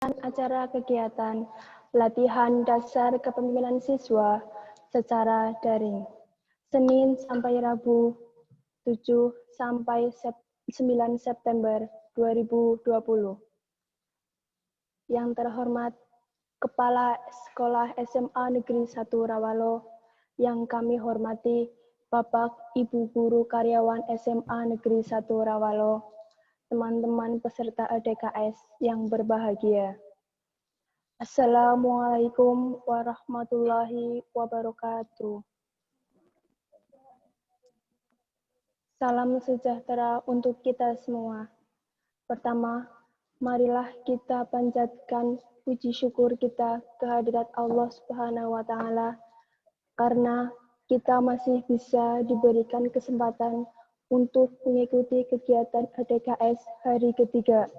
acara kegiatan latihan dasar kepemimpinan siswa secara daring, Senin sampai Rabu 7 sampai 9 September 2020. Yang terhormat Kepala Sekolah SMA Negeri 1 Rawalo, yang kami hormati Bapak Ibu Guru Karyawan SMA Negeri 1 Rawalo, teman-teman peserta LDKS yang berbahagia. Assalamualaikum warahmatullahi wabarakatuh. Salam sejahtera untuk kita semua. Pertama, marilah kita panjatkan puji syukur kita kehadirat Allah Subhanahu wa Ta'ala karena kita masih bisa diberikan kesempatan untuk mengikuti kegiatan LDKS hari ketiga.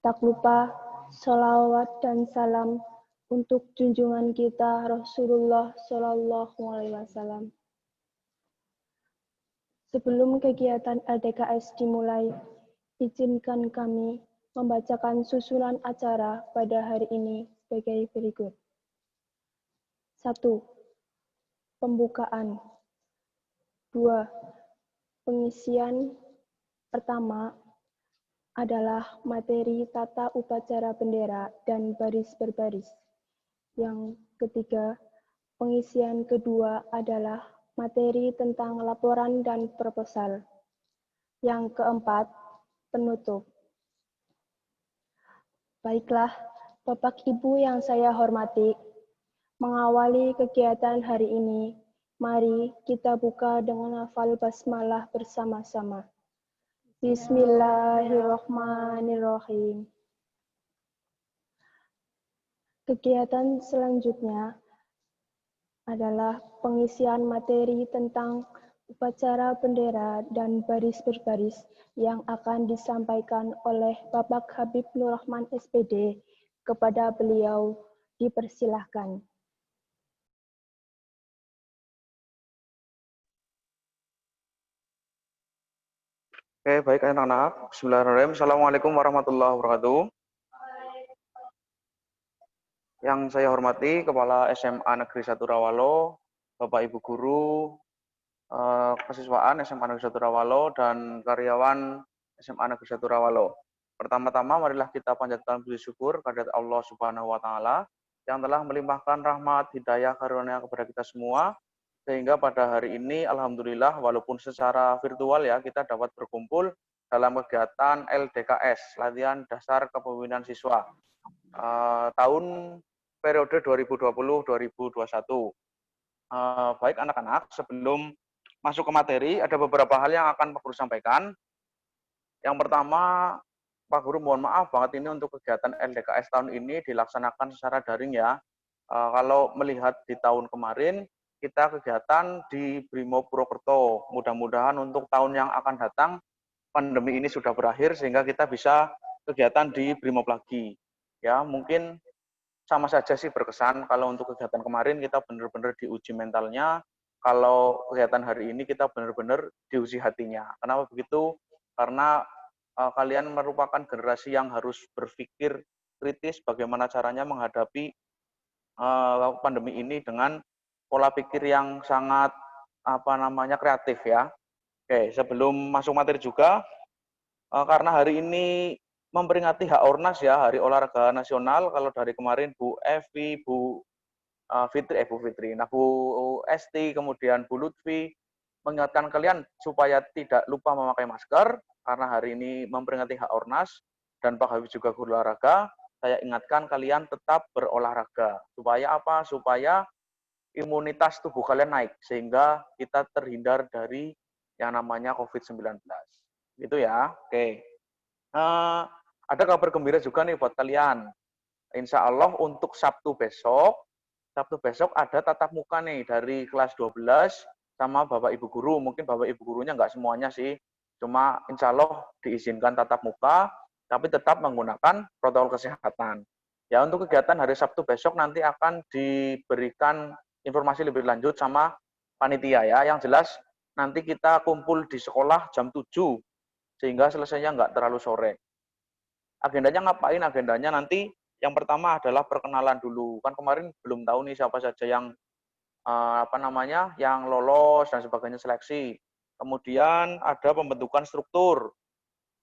Tak lupa sholawat dan salam untuk junjungan kita Rasulullah Shallallahu Alaihi Wasallam. Sebelum kegiatan LDKS dimulai, izinkan kami membacakan susunan acara pada hari ini sebagai berikut. 1. Pembukaan. 2. Pengisian. Pertama adalah materi tata upacara bendera dan baris berbaris. Yang ketiga, pengisian kedua adalah materi tentang laporan dan proposal. Yang keempat, penutup. Baiklah, Bapak Ibu yang saya hormati, mengawali kegiatan hari ini, mari kita buka dengan hafal basmalah bersama-sama. Bismillahirrahmanirrahim. Kegiatan selanjutnya adalah pengisian materi tentang upacara bendera dan baris berbaris yang akan disampaikan oleh Bapak Habib Nur Rahman SPD. Kepada beliau dipersilahkan. Oke, baik anak-anak. Bismillahirrahmanirrahim. Assalamualaikum warahmatullahi wabarakatuh. Yang saya hormati Kepala SMA Negeri 1 Rawalo, Bapak Ibu Guru, kesiswaan SMA Negeri 1 Rawalo, dan karyawan SMA Negeri 1 Rawalo. Pertama-tama marilah kita panjatkan puji syukur kehadirat Allah Subhanahu wa Ta'ala yang telah melimpahkan rahmat, hidayah, karunia kepada kita semua, sehingga pada hari ini alhamdulillah walaupun secara virtual ya kita dapat berkumpul dalam kegiatan LDKS, latihan dasar kepemimpinan siswa tahun periode 2020-2021. Baik anak-anak, sebelum masuk ke materi ada beberapa hal yang akan Pak Guru sampaikan. Yang pertama, Pak Guru mohon maaf banget ini untuk kegiatan LDKS tahun ini dilaksanakan secara daring ya. Kalau melihat di tahun kemarin kita kegiatan di Brimob Purwokerto. Mudah-mudahan untuk tahun yang akan datang pandemi ini sudah berakhir sehingga kita bisa kegiatan di Brimob lagi. Ya, mungkin sama saja sih berkesan kalau untuk kegiatan kemarin kita benar-benar diuji mentalnya, kalau kegiatan hari ini kita benar-benar diuji hatinya. Kenapa begitu? Karena kalian merupakan generasi yang harus berpikir kritis bagaimana caranya menghadapi pandemi ini dengan pola pikir yang sangat kreatif ya. Oke, sebelum masuk materi juga, karena hari ini memperingati H.Ornas ya, Hari Olahraga Nasional. Kalau dari kemarin Bu Evi, Bu Fitri, nah Bu Esti, kemudian Bu Lutfi mengingatkan kalian supaya tidak lupa memakai masker karena hari ini memperingati H.Ornas dan Pak Habib juga guru olahraga. Saya ingatkan kalian tetap berolahraga. Supaya apa? Supaya imunitas tubuh kalian naik sehingga kita terhindar dari yang namanya COVID-19. Gitu ya. Oke. Ada kabar gembira juga nih buat kalian. Insya Allah untuk Sabtu besok ada tatap muka nih dari kelas 12 sama Bapak Ibu Guru. Mungkin Bapak Ibu Gurunya nggak semuanya sih. Cuma insya Allah diizinkan tatap muka, tapi tetap menggunakan protokol kesehatan. Ya, untuk kegiatan hari Sabtu besok nanti akan diberikan informasi lebih lanjut sama panitia ya. Yang jelas nanti kita kumpul di sekolah jam 7 sehingga selesainya nggak terlalu sore. Agendanya ngapain? Agendanya nanti yang pertama adalah perkenalan dulu. Kan kemarin belum tahu nih siapa saja yang yang lolos dan sebagainya seleksi. Kemudian ada pembentukan struktur.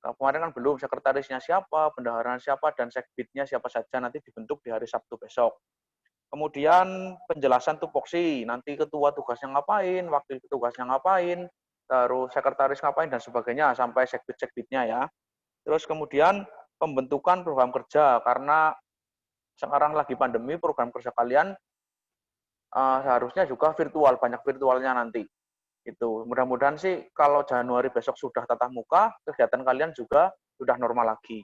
Nah, kemarin kan belum sekretarisnya siapa, bendaharanya siapa, dan sekbidnya siapa saja nanti dibentuk di hari Sabtu besok. Kemudian penjelasan tupoksi, nanti ketua tugasnya ngapain, wakil tugasnya ngapain, terus sekretaris ngapain, dan sebagainya, sampai sekbid-sekbidnya ya. Terus kemudian pembentukan program kerja, karena sekarang lagi pandemi, program kerja kalian seharusnya juga virtual, banyak virtualnya nanti. Itu mudah-mudahan sih kalau Januari besok sudah tatap muka, kegiatan kalian juga sudah normal lagi.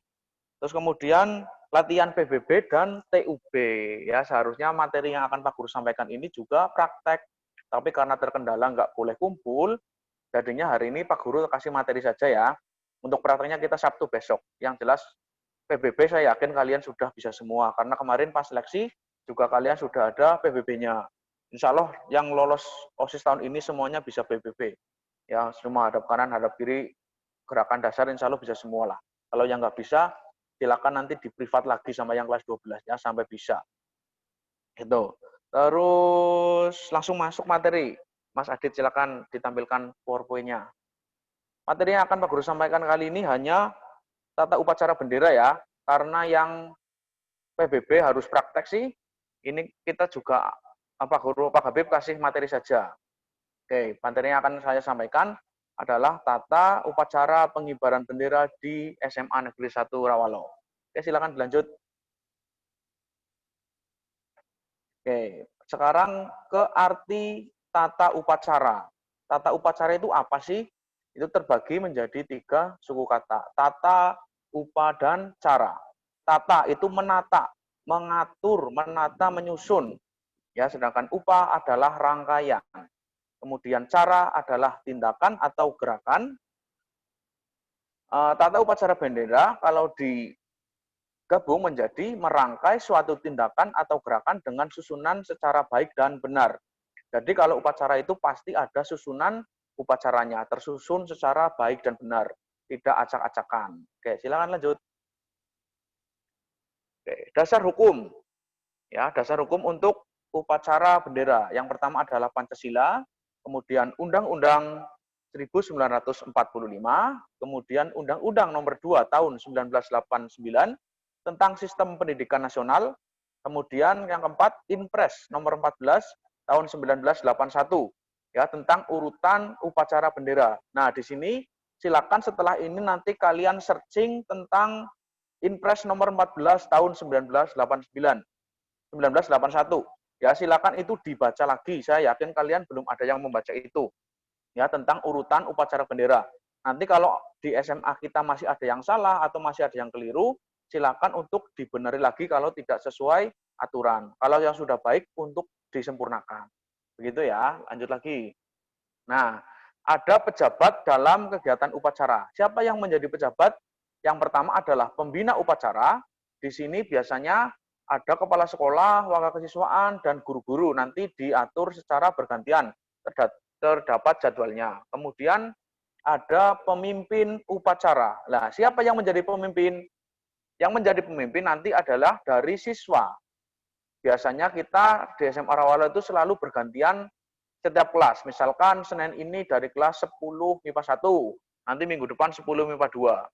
Terus kemudian latihan PBB dan TUB ya, seharusnya materi yang akan Pak Guru sampaikan ini juga praktek. Tapi karena terkendala nggak boleh kumpul, jadinya hari ini Pak Guru kasih materi saja ya. Untuk prakteknya kita Sabtu besok. Yang jelas PBB saya yakin kalian sudah bisa semua, karena kemarin pas seleksi juga kalian sudah ada PBB-nya. Insya Allah yang lolos OSIS tahun ini semuanya bisa PBB. Ya, semua hadap kanan, hadap kiri, gerakan dasar insya Allah bisa semua lah. Kalau yang nggak bisa, silakan nanti di privat lagi sama yang kelas 12 ya, sampai bisa. Itu. Terus langsung masuk materi. Mas Adit silakan ditampilkan PowerPoint-nya. Materi yang akan Pak Guru sampaikan kali ini hanya tata upacara bendera ya, karena yang PBB harus praktek sih. Ini kita juga Pak Guru, Pak Habib kasih materi saja. Oke, materi yang akan saya sampaikan adalah tata upacara pengibaran bendera di SMA Negeri 1 Rawalo. Oke, silakan dilanjut. Oke, sekarang ke arti tata upacara. Tata upacara itu apa sih? Itu terbagi menjadi 3 suku kata. Tata, upa, dan cara. Tata itu menata, mengatur, menata, menyusun. Ya, sedangkan upa adalah rangkaian. Kemudian cara adalah tindakan atau gerakan. Tata upacara bendera kalau digabung menjadi merangkai suatu tindakan atau gerakan dengan susunan secara baik dan benar. Jadi kalau upacara itu pasti ada susunan upacaranya, tersusun secara baik dan benar, tidak acak-acakan. Oke, silakan lanjut. Oke, dasar hukum. Ya, dasar hukum untuk upacara bendera. Yang pertama adalah Pancasila, kemudian Undang-Undang 1945, kemudian Undang-Undang Nomor 2 Tahun 1989 tentang Sistem Pendidikan Nasional, kemudian yang keempat Inpres Nomor 14 Tahun 1981 ya, tentang urutan upacara bendera. Nah, di sini silakan setelah ini nanti kalian searching tentang Inpres Nomor 14 Tahun 1981. Ya, silakan itu dibaca lagi. Saya yakin kalian belum ada yang membaca itu. Ya, tentang urutan upacara bendera. Nanti kalau di SMA kita masih ada yang salah atau masih ada yang keliru, silakan untuk dibenari lagi kalau tidak sesuai aturan. Kalau yang sudah baik untuk disempurnakan. Begitu ya, lanjut lagi. Nah, ada pejabat dalam kegiatan upacara. Siapa yang menjadi pejabat? Yang pertama adalah pembina upacara. Di sini biasanya ada kepala sekolah, wakil kesiswaan, dan guru-guru. Nanti diatur secara bergantian. Terdapat jadwalnya. Kemudian ada pemimpin upacara. Nah, siapa yang menjadi pemimpin? Yang menjadi pemimpin nanti adalah dari siswa. Biasanya kita di SMA Rawalo itu selalu bergantian setiap kelas. Misalkan Senin ini dari kelas 10 MIPA 1, nanti minggu depan 10 MIPA 2.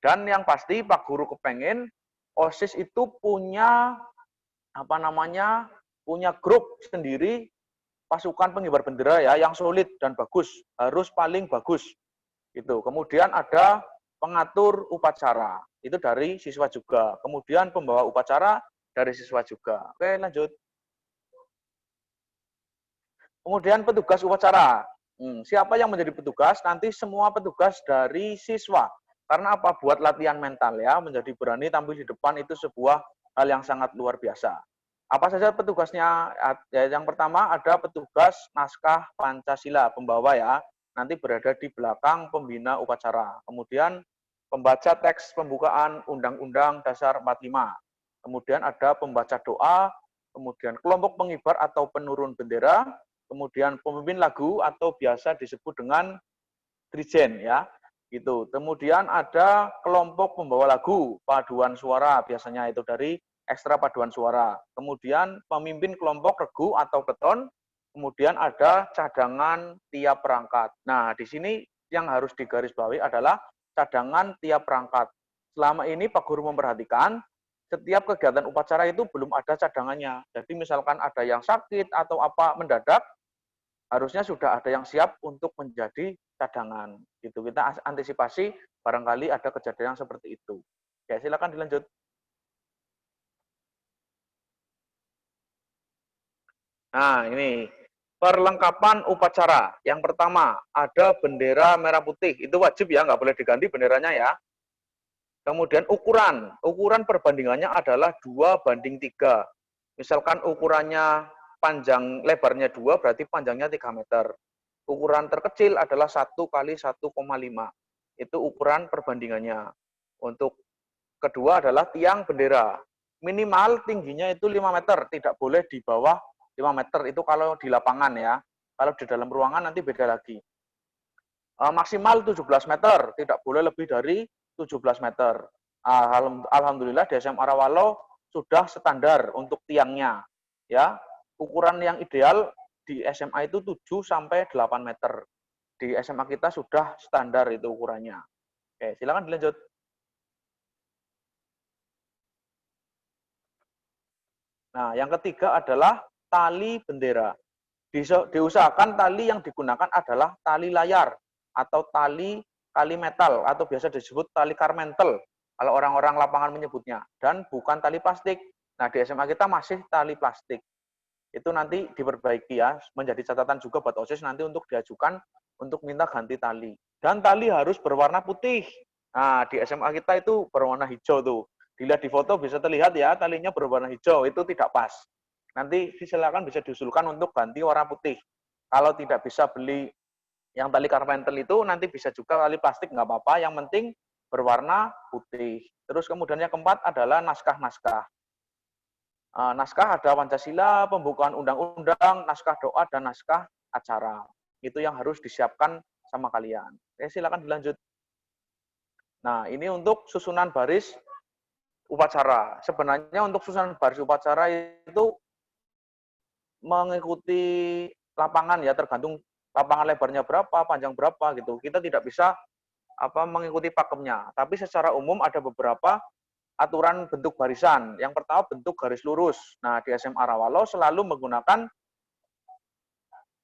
Dan yang pasti Pak Guru kepengen OSIS itu punya punya grup sendiri pasukan pengibar bendera ya, yang solid dan bagus, harus paling bagus. Itu. Kemudian ada pengatur upacara, itu dari siswa juga. Kemudian pembawa upacara dari siswa juga. Oke, lanjut. Kemudian petugas upacara. Siapa yang menjadi petugas? Nanti semua petugas dari siswa. Karena apa? Buat latihan mental ya, menjadi berani tampil di depan itu sebuah hal yang sangat luar biasa. Apa saja petugasnya? Ya, yang pertama ada petugas naskah Pancasila, pembawa ya, nanti berada di belakang pembina upacara. Kemudian pembaca teks pembukaan Undang-Undang Dasar 45. Kemudian ada pembaca doa, kemudian kelompok pengibar atau penurun bendera, kemudian pemimpin lagu atau biasa disebut dengan Drijen ya. Gitu. Kemudian ada kelompok pembawa lagu, paduan suara, biasanya itu dari ekstra paduan suara. Kemudian pemimpin kelompok regu atau keton, kemudian ada cadangan tiap perangkat. Nah, di sini yang harus digarisbawahi adalah cadangan tiap perangkat. Selama ini Pak Guru memperhatikan, setiap kegiatan upacara itu belum ada cadangannya. Jadi misalkan ada yang sakit atau apa mendadak, harusnya sudah ada yang siap untuk menjadi cadangan. Gitu. Kita antisipasi barangkali ada kejadian yang seperti itu. Ya, silakan dilanjut. Nah, ini perlengkapan upacara. Yang pertama, ada bendera merah putih. Itu wajib ya, nggak boleh diganti benderanya ya. Kemudian ukuran perbandingannya adalah 2:3. Misalkan ukurannya panjang lebarnya 2, berarti panjangnya 3 meter. Ukuran terkecil adalah 1 kali 1,5. Itu ukuran perbandingannya. Untuk kedua adalah tiang bendera. Minimal tingginya itu 5 meter, tidak boleh di bawah 5 meter. Itu kalau di lapangan ya. Kalau di dalam ruangan nanti beda lagi. Maksimal 17 meter, tidak boleh lebih dari 17 meter. Alhamdulillah di SMA Rawalo sudah standar untuk tiangnya. Ya, ukuran yang ideal di SMA itu 7 sampai 8 meter. Di SMA kita sudah standar itu ukurannya. Oke, silakan dilanjut. Nah, yang ketiga adalah tali bendera. Diusahakan tali yang digunakan adalah tali layar atau tali metal atau biasa disebut tali karmentel kalau orang-orang lapangan menyebutnya, dan bukan tali plastik. Nah, di SMA kita masih tali plastik. Itu nanti diperbaiki ya, menjadi catatan juga buat OSIS nanti untuk diajukan untuk minta ganti tali. Dan tali harus berwarna putih. Nah, di SMA kita itu berwarna hijau tuh. Dilihat di foto bisa terlihat ya, talinya berwarna hijau, itu tidak pas. Nanti silakan bisa diusulkan untuk ganti warna putih. Kalau tidak bisa beli yang tali karpentel itu, nanti bisa juga tali plastik, nggak apa-apa. Yang penting berwarna putih. Terus kemudian yang keempat adalah naskah-naskah. Naskah ada Pancasila, pembukaan undang-undang, naskah doa, dan naskah acara. Itu yang harus disiapkan sama kalian. Oke, silakan dilanjut. Nah, ini untuk susunan baris upacara. Sebenarnya untuk susunan baris upacara itu mengikuti lapangan ya, tergantung lapangan lebarnya berapa, panjang berapa gitu. Kita tidak bisa mengikuti pakemnya. Tapi secara umum ada beberapa aturan bentuk barisan. Yang pertama bentuk garis lurus. Nah, di SMA Rawalo selalu menggunakan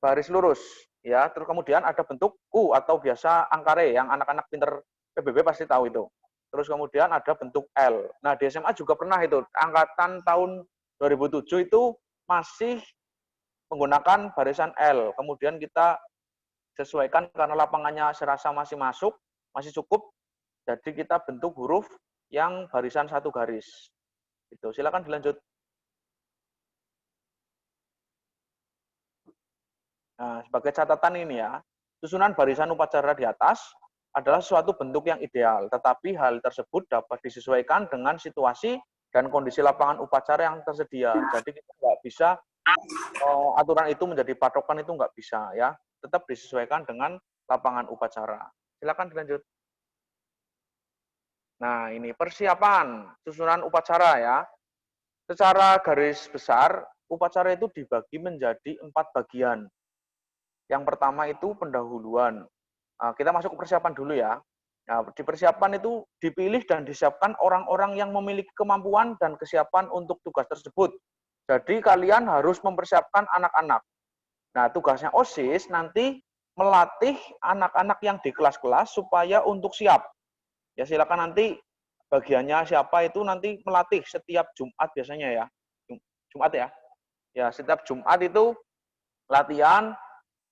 baris lurus ya. Terus kemudian ada bentuk U atau biasa angkare yang anak-anak pinter PBB pasti tahu itu. Terus kemudian ada bentuk L. Nah, di SMA juga pernah itu. Angkatan tahun 2007 itu masih menggunakan barisan L. Kemudian kita sesuaikan karena lapangannya serasa masih masuk, masih cukup. Jadi kita bentuk huruf yang barisan satu garis. Itu. Silakan dilanjut. Nah, sebagai catatan ini ya, susunan barisan upacara di atas adalah suatu bentuk yang ideal, tetapi hal tersebut dapat disesuaikan dengan situasi dan kondisi lapangan upacara yang tersedia. Jadi kita nggak bisa aturan itu menjadi patokan, itu nggak bisa ya. Tetap disesuaikan dengan lapangan upacara. Silakan dilanjut. Nah, ini persiapan susunan upacara ya. Secara garis besar, upacara itu dibagi menjadi 4 bagian. Yang pertama itu pendahuluan. Kita masuk ke persiapan dulu ya. Nah, di persiapan itu dipilih dan disiapkan orang-orang yang memiliki kemampuan dan kesiapan untuk tugas tersebut. Jadi kalian harus mempersiapkan anak-anak. Nah, tugasnya OSIS nanti melatih anak-anak yang di kelas-kelas supaya untuk siap. Ya, silakan nanti bagiannya siapa itu nanti melatih setiap Jumat biasanya ya. Jumat ya. Ya, setiap Jumat itu latihan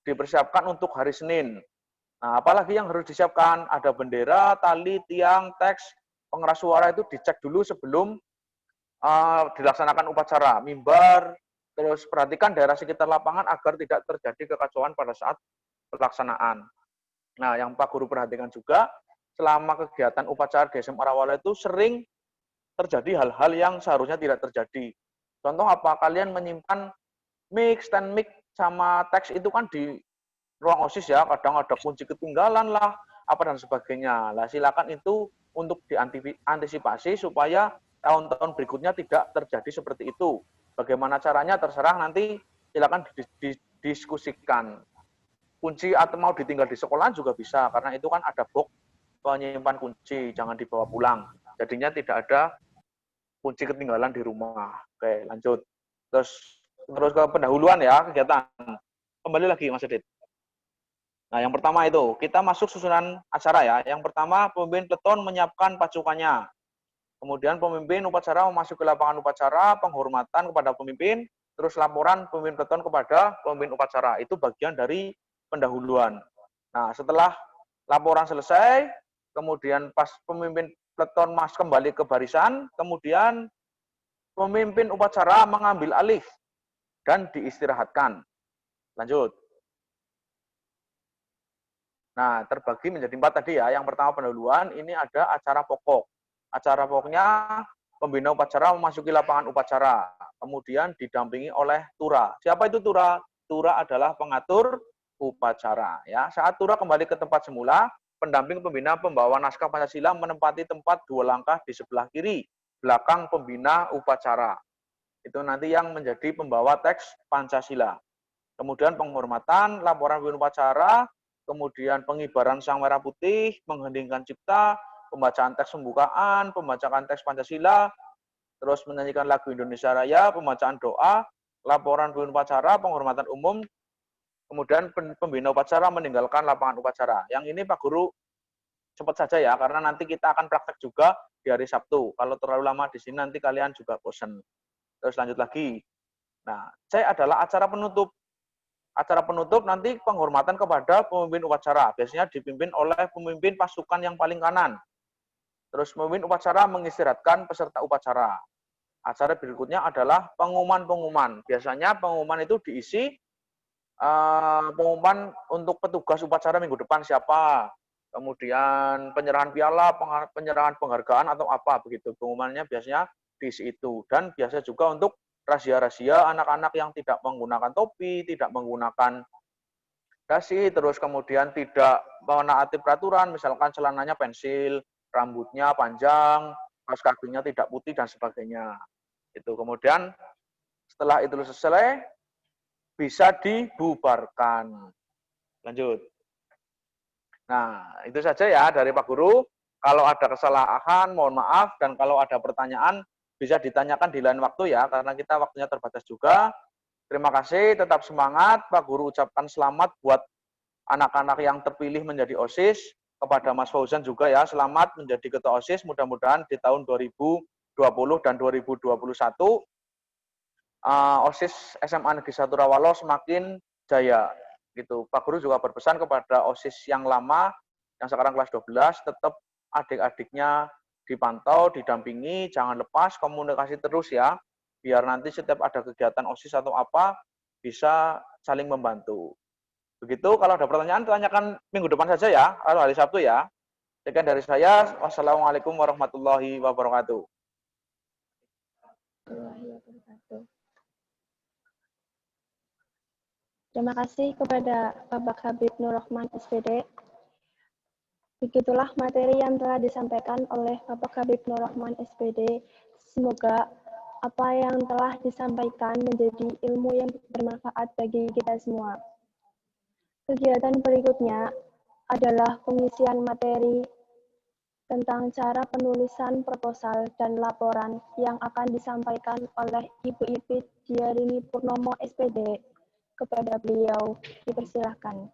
dipersiapkan untuk hari Senin. Nah, apalagi yang harus disiapkan? Ada bendera, tali, tiang, teks, pengeras suara itu dicek dulu sebelum dilaksanakan upacara. Mimbar, terus perhatikan daerah sekitar lapangan agar tidak terjadi kekacauan pada saat pelaksanaan. Nah, yang Pak Guru perhatikan juga, selama kegiatan upacara di SMA Rawalo itu sering terjadi hal-hal yang seharusnya tidak terjadi. Contoh apa? Kalian menyimpan mic, stand mic, sama teks itu kan di ruang OSIS ya, kadang ada kunci ketinggalan lah, apa dan sebagainya. Nah, silakan itu untuk diantisipasi supaya tahun-tahun berikutnya tidak terjadi seperti itu. Bagaimana caranya terserah, nanti silakan didiskusikan. Kunci atau mau ditinggal di sekolah juga bisa, karena itu kan ada box penyimpan kunci, jangan dibawa pulang. Jadinya tidak ada kunci ketinggalan di rumah. Oke, lanjut. Terus ke pendahuluan ya, kegiatan. Kembali lagi Mas Edit. Nah, yang pertama itu, kita masuk susunan acara ya. Yang pertama, pemimpin peleton menyiapkan pasukannya. Kemudian pemimpin upacara memasuki lapangan upacara, penghormatan kepada pemimpin, terus laporan pemimpin peleton kepada pemimpin upacara. Itu bagian dari pendahuluan. Nah, setelah laporan selesai, kemudian pas pemimpin peleton kembali ke barisan, kemudian pemimpin upacara mengambil alih dan diistirahatkan. Lanjut. Nah, terbagi menjadi 4 tadi ya. Yang pertama pendahuluan, ini ada acara pokok. Acara pokoknya pembina upacara memasuki lapangan upacara, kemudian didampingi oleh Tura. Siapa itu Tura? Tura adalah pengatur upacara. Ya, saat Tura kembali ke tempat semula, pendamping pembina pembawa naskah Pancasila menempati tempat 2 langkah di sebelah kiri, belakang pembina upacara. Itu nanti yang menjadi pembawa teks Pancasila. Kemudian penghormatan, laporan pemimpin upacara, kemudian pengibaran sang merah putih, mengheningkan cipta, pembacaan teks pembukaan, pembacaan teks Pancasila, terus menyanyikan lagu Indonesia Raya, pembacaan doa, laporan pemimpin upacara, penghormatan umum, kemudian pembina upacara meninggalkan lapangan upacara. Yang ini Pak Guru cepat saja ya, karena nanti kita akan praktek juga di hari Sabtu. Kalau terlalu lama di sini nanti kalian juga bosan. Terus lanjut lagi. Nah, C adalah acara penutup. Acara penutup nanti penghormatan kepada pemimpin upacara. Biasanya dipimpin oleh pemimpin pasukan yang paling kanan. Terus pemimpin upacara mengistirahatkan peserta upacara. Acara berikutnya adalah pengumuman-pengumuman. Biasanya pengumuman itu diisi pengumuman untuk petugas upacara minggu depan siapa. Kemudian penyerahan piala, penyerahan penghargaan atau apa begitu. Pengumumannya biasanya diisi itu. Dan biasa juga untuk rahasia-rahasia anak-anak yang tidak menggunakan topi, tidak menggunakan dasi, terus kemudian tidak menaati peraturan, misalkan celananya pensil, rambutnya panjang, kaos kakinya tidak putih, dan sebagainya. Itu kemudian setelah itu selesai, bisa dibubarkan. Lanjut. Nah, itu saja ya dari Pak Guru. Kalau ada kesalahan, mohon maaf. Dan kalau ada pertanyaan, bisa ditanyakan di lain waktu ya, karena kita waktunya terbatas juga. Terima kasih, tetap semangat. Pak Guru ucapkan selamat buat anak-anak yang terpilih menjadi OSIS. Kepada Mas Fauzan juga ya, selamat menjadi Ketua OSIS. Mudah-mudahan di tahun 2020 dan 2021, OSIS SMA Negeri 1 Rawalo semakin jaya. Gitu. Pak Guru juga berpesan kepada OSIS yang lama, yang sekarang kelas 12, tetap adik-adiknya dipantau, didampingi, jangan lepas, komunikasi terus ya, biar nanti setiap ada kegiatan OSIS atau apa, bisa saling membantu. Begitu, kalau ada pertanyaan, tanyakan minggu depan saja ya, kalau hari Sabtu ya. Sekian dari saya, wassalamualaikum warahmatullahi wabarakatuh. Terima kasih kepada Bapak Habib Nur Rahman SPD. Begitulah materi yang telah disampaikan oleh Bapak Habib Nur Rahman SPD. Semoga apa yang telah disampaikan menjadi ilmu yang bermanfaat bagi kita semua. Kegiatan berikutnya adalah pengisian materi tentang cara penulisan proposal dan laporan yang akan disampaikan oleh Ibu Ipit Diarini Purnomo SPD. Kepada beliau, dipersilahkan.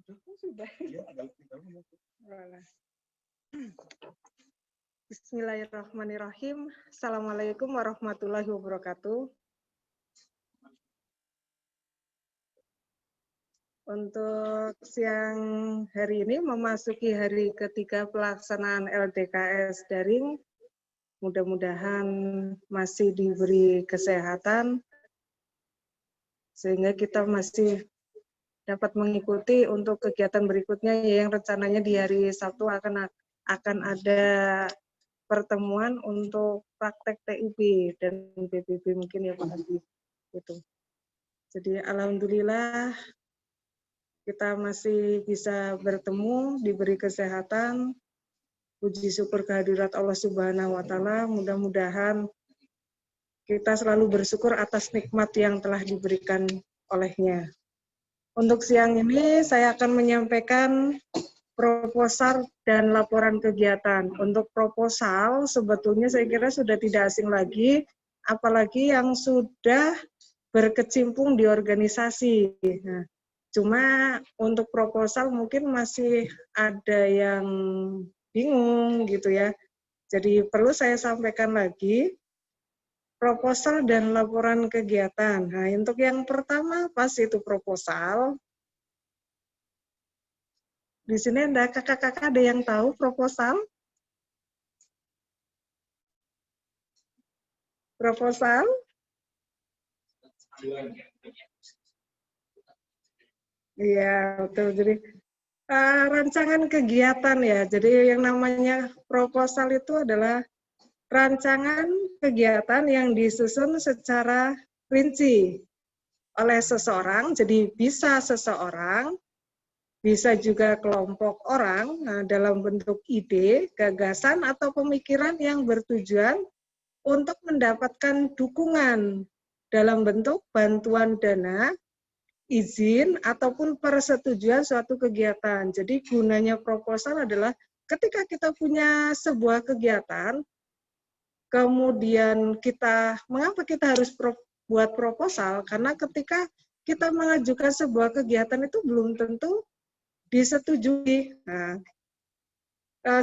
Sudah. Bismillahirrahmanirrahim. Assalamualaikum warahmatullahi wabarakatuh. Untuk siang hari ini memasuki hari ketiga pelaksanaan LDKS daring, mudah-mudahan masih diberi kesehatan sehingga kita masih dapat mengikuti untuk kegiatan berikutnya yang rencananya di hari Sabtu akan ada pertemuan untuk praktek TIB dan PBB mungkin ya Pak Hadi. Gitu. Jadi alhamdulillah kita masih bisa bertemu, diberi kesehatan. Puji syukur kehadirat Allah Subhanahu wa taala. Mudah-mudahan kita selalu bersyukur atas nikmat yang telah diberikan olehnya. Untuk siang ini saya akan menyampaikan proposal dan laporan kegiatan. Untuk proposal sebetulnya saya kira sudah tidak asing lagi, apalagi yang sudah berkecimpung di organisasi. Nah, cuma untuk proposal mungkin masih ada yang bingung gitu ya. Jadi perlu saya sampaikan lagi proposal dan laporan kegiatan. Nah, untuk yang pertama pas itu proposal. Di sini ada kakak-kakak ada yang tahu proposal? Proposal? Iya, betul. Jadi rancangan kegiatan ya. Jadi yang namanya proposal itu adalah rancangan kegiatan yang disusun secara rinci oleh seseorang. Jadi bisa seseorang, bisa juga kelompok orang dalam bentuk ide, gagasan, atau pemikiran yang bertujuan untuk mendapatkan dukungan dalam bentuk bantuan dana, izin, ataupun persetujuan suatu kegiatan. Jadi gunanya proposal adalah ketika kita punya sebuah kegiatan, kemudian mengapa kita harus buat proposal? Karena ketika kita mengajukan sebuah kegiatan itu belum tentu disetujui. Nah,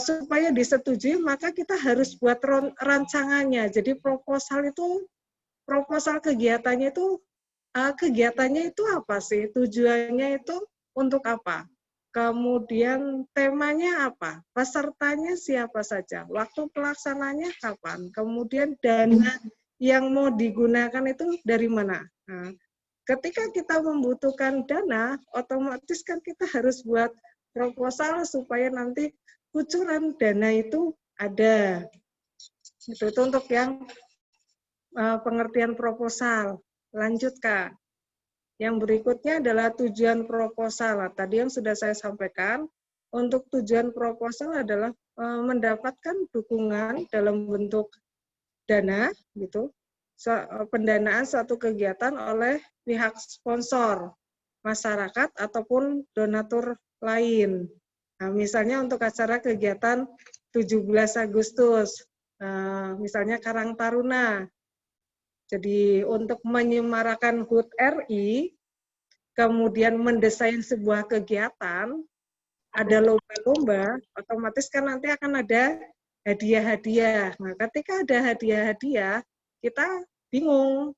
supaya disetujui maka kita harus buat rancangannya. Jadi proposal kegiatannya itu apa sih? Tujuannya itu untuk apa? Kemudian temanya apa? Pesertanya siapa saja? Waktu pelaksananya kapan? Kemudian dana yang mau digunakan itu dari mana? Nah, ketika kita membutuhkan dana, otomatis kan kita harus buat proposal supaya nanti kucuran dana itu ada. Itu untuk yang pengertian proposal. Lanjut Kak. Yang berikutnya adalah tujuan proposal. Tadi yang sudah saya sampaikan, untuk tujuan proposal adalah mendapatkan dukungan dalam bentuk dana, gitu, pendanaan suatu kegiatan oleh pihak sponsor, masyarakat, ataupun donatur lain. Nah, misalnya untuk acara kegiatan 17 Agustus, misalnya Karang Taruna. Jadi untuk menyemarakan HUT RI, kemudian mendesain sebuah kegiatan, ada lomba-lomba, otomatis kan nanti akan ada hadiah-hadiah. Nah, ketika ada hadiah-hadiah, kita bingung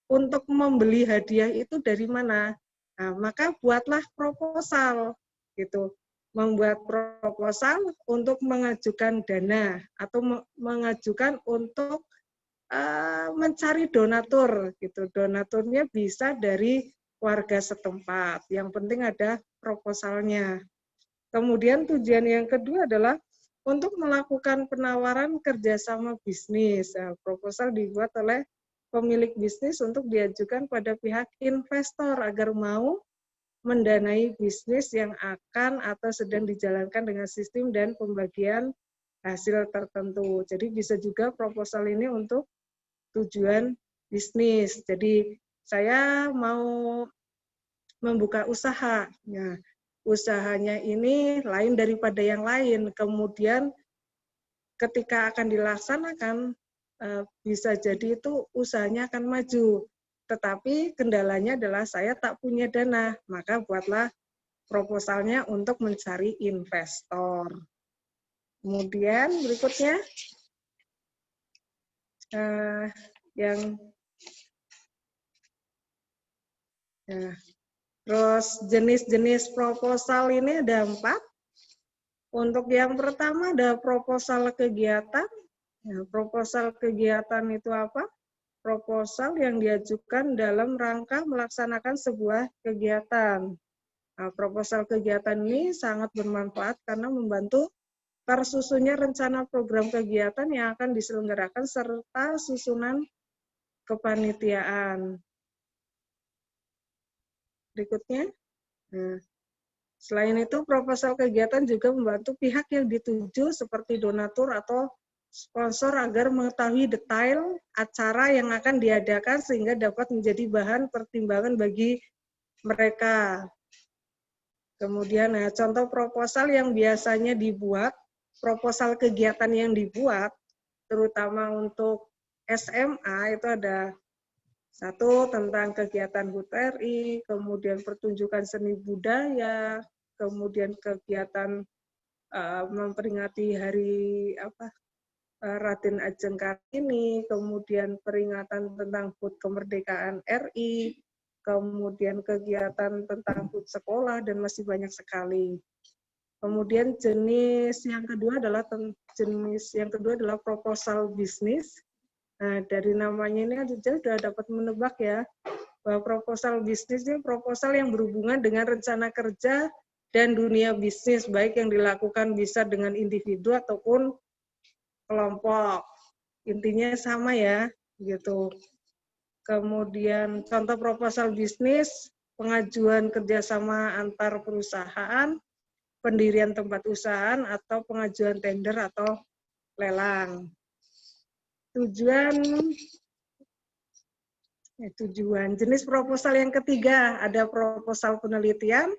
untuk membeli hadiah itu dari mana. Nah, maka buatlah proposal, gitu. Membuat proposal untuk mengajukan dana atau mengajukan untuk mencari donatur, gitu. Donaturnya bisa dari warga setempat. Yang penting ada proposalnya. Kemudian tujuan yang kedua adalah untuk melakukan penawaran kerjasama bisnis. Nah, proposal dibuat oleh pemilik bisnis untuk diajukan pada pihak investor agar mau mendanai bisnis yang akan atau sedang dijalankan dengan sistem dan pembagian hasil tertentu. Jadi bisa juga proposal ini untuk tujuan bisnis. Jadi saya mau membuka usaha. Nah, usahanya ini lain daripada yang lain. Kemudian ketika akan dilaksanakan bisa jadi itu usahanya akan maju. Tetapi kendalanya adalah saya tak punya dana, maka buatlah proposalnya untuk mencari investor. Kemudian berikutnya terus jenis-jenis proposal ini ada 4. Untuk yang pertama ada proposal kegiatan. Nah, proposal kegiatan itu apa? Proposal yang diajukan dalam rangka melaksanakan sebuah kegiatan. Nah, proposal kegiatan ini sangat bermanfaat karena membantu tersusunnya rencana program kegiatan yang akan diselenggarakan serta susunan kepanitiaan. Berikutnya, selain itu proposal kegiatan juga membantu pihak yang dituju seperti donatur atau sponsor agar mengetahui detail acara yang akan diadakan sehingga dapat menjadi bahan pertimbangan bagi mereka. Kemudian contoh proposal yang biasanya dibuat, proposal kegiatan yang dibuat, terutama untuk SMA itu ada 1 tentang kegiatan HUT RI, kemudian pertunjukan seni budaya, kemudian kegiatan memperingati hari Raden Ajeng Kartini, kemudian peringatan tentang HUT kemerdekaan RI, kemudian kegiatan tentang HUT sekolah, dan masih banyak sekali. Kemudian jenis yang kedua adalah proposal bisnis. Nah, dari namanya ini aja sudah dapat menebak ya, bahwa proposal bisnis ini proposal yang berhubungan dengan rencana kerja dan dunia bisnis, baik yang dilakukan bisa dengan individu ataupun kelompok. Intinya sama ya, gitu. Kemudian contoh proposal bisnis, pengajuan kerjasama antar perusahaan, pendirian tempat usaha, atau pengajuan tender atau lelang. Tujuan jenis proposal yang ketiga ada proposal penelitian,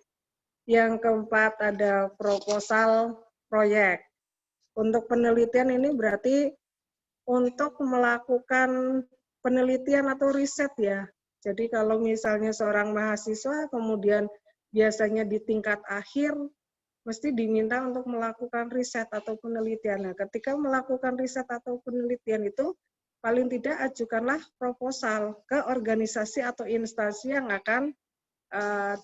yang keempat ada proposal proyek. Untuk penelitian ini berarti untuk melakukan penelitian atau riset ya. Jadi kalau misalnya seorang mahasiswa kemudian biasanya di tingkat akhir mesti diminta untuk melakukan riset atau penelitian. Nah, ketika melakukan riset atau penelitian itu, paling tidak ajukanlah proposal ke organisasi atau instansi yang akan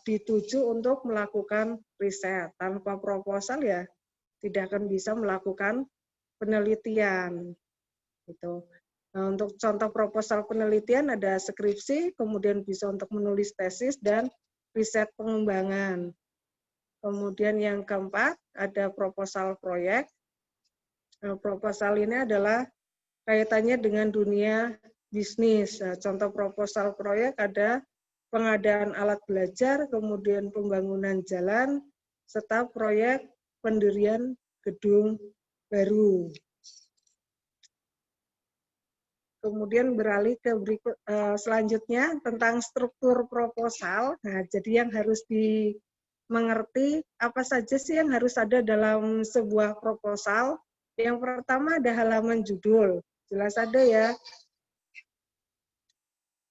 dituju untuk melakukan riset. Tanpa proposal ya tidak akan bisa melakukan penelitian. Gitu. Nah, untuk contoh proposal penelitian ada skripsi, kemudian bisa untuk menulis tesis dan riset pengembangan. Kemudian yang keempat, ada proposal proyek. Nah, proposal ini adalah kaitannya dengan dunia bisnis. Nah, contoh proposal proyek ada pengadaan alat belajar, kemudian pembangunan jalan, serta proyek pendirian gedung baru. Kemudian beralih ke berikut selanjutnya tentang struktur proposal. Nah, jadi yang harus dimengerti apa saja sih yang harus ada dalam sebuah proposal. Yang pertama ada halaman judul. Jelas ada ya.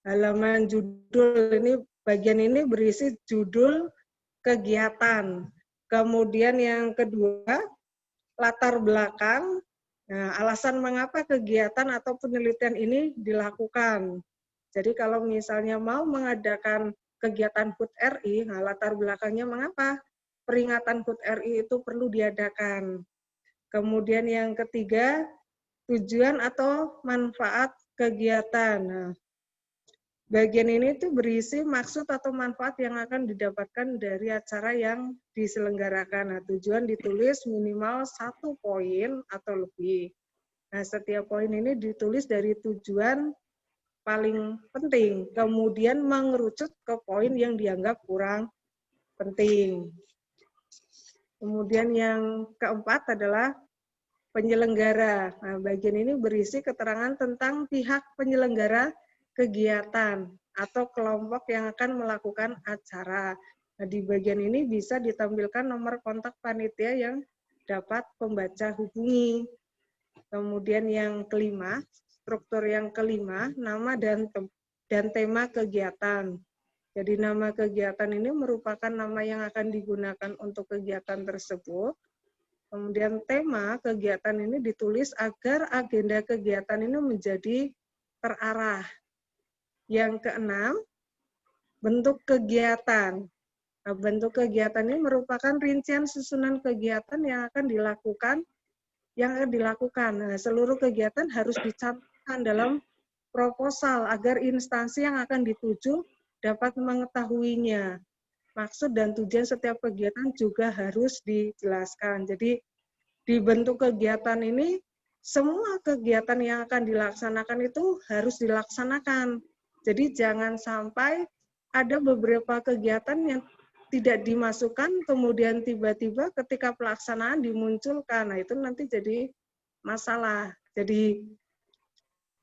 Halaman judul ini bagian ini berisi judul kegiatan. Kemudian yang kedua latar belakang. Nah, alasan mengapa kegiatan atau penelitian ini dilakukan. Jadi kalau misalnya mau mengadakan kegiatan HUT RI, nah latar belakangnya mengapa peringatan HUT RI itu perlu diadakan. Kemudian yang ketiga, tujuan atau manfaat kegiatan. Nah, bagian ini tuh berisi maksud atau manfaat yang akan didapatkan dari acara yang diselenggarakan. Nah, tujuan ditulis minimal 1 poin atau lebih. Nah, setiap poin ini ditulis dari tujuan paling penting, kemudian mengerucut ke poin yang dianggap kurang penting. Kemudian yang keempat adalah penyelenggara. Nah, bagian ini berisi keterangan tentang pihak penyelenggara kegiatan atau kelompok yang akan melakukan acara. Nah, di bagian ini bisa ditampilkan nomor kontak panitia yang dapat pembaca hubungi. Kemudian yang kelima, struktur yang kelima, nama dan tema kegiatan. Jadi nama kegiatan ini merupakan nama yang akan digunakan untuk kegiatan tersebut. Kemudian tema kegiatan ini ditulis agar agenda kegiatan ini menjadi terarah. Yang keenam, bentuk kegiatan. Nah, bentuk kegiatan ini merupakan rincian susunan kegiatan yang akan dilakukan. Nah, seluruh kegiatan harus dicatatkan dalam proposal agar instansi yang akan dituju dapat mengetahuinya. Maksud dan tujuan setiap kegiatan juga harus dijelaskan. Jadi di bentuk kegiatan ini, semua kegiatan yang akan dilaksanakan itu harus dilaksanakan. Jadi jangan sampai ada beberapa kegiatan yang tidak dimasukkan, kemudian tiba-tiba ketika pelaksanaan dimunculkan. Nah, itu nanti jadi masalah. Jadi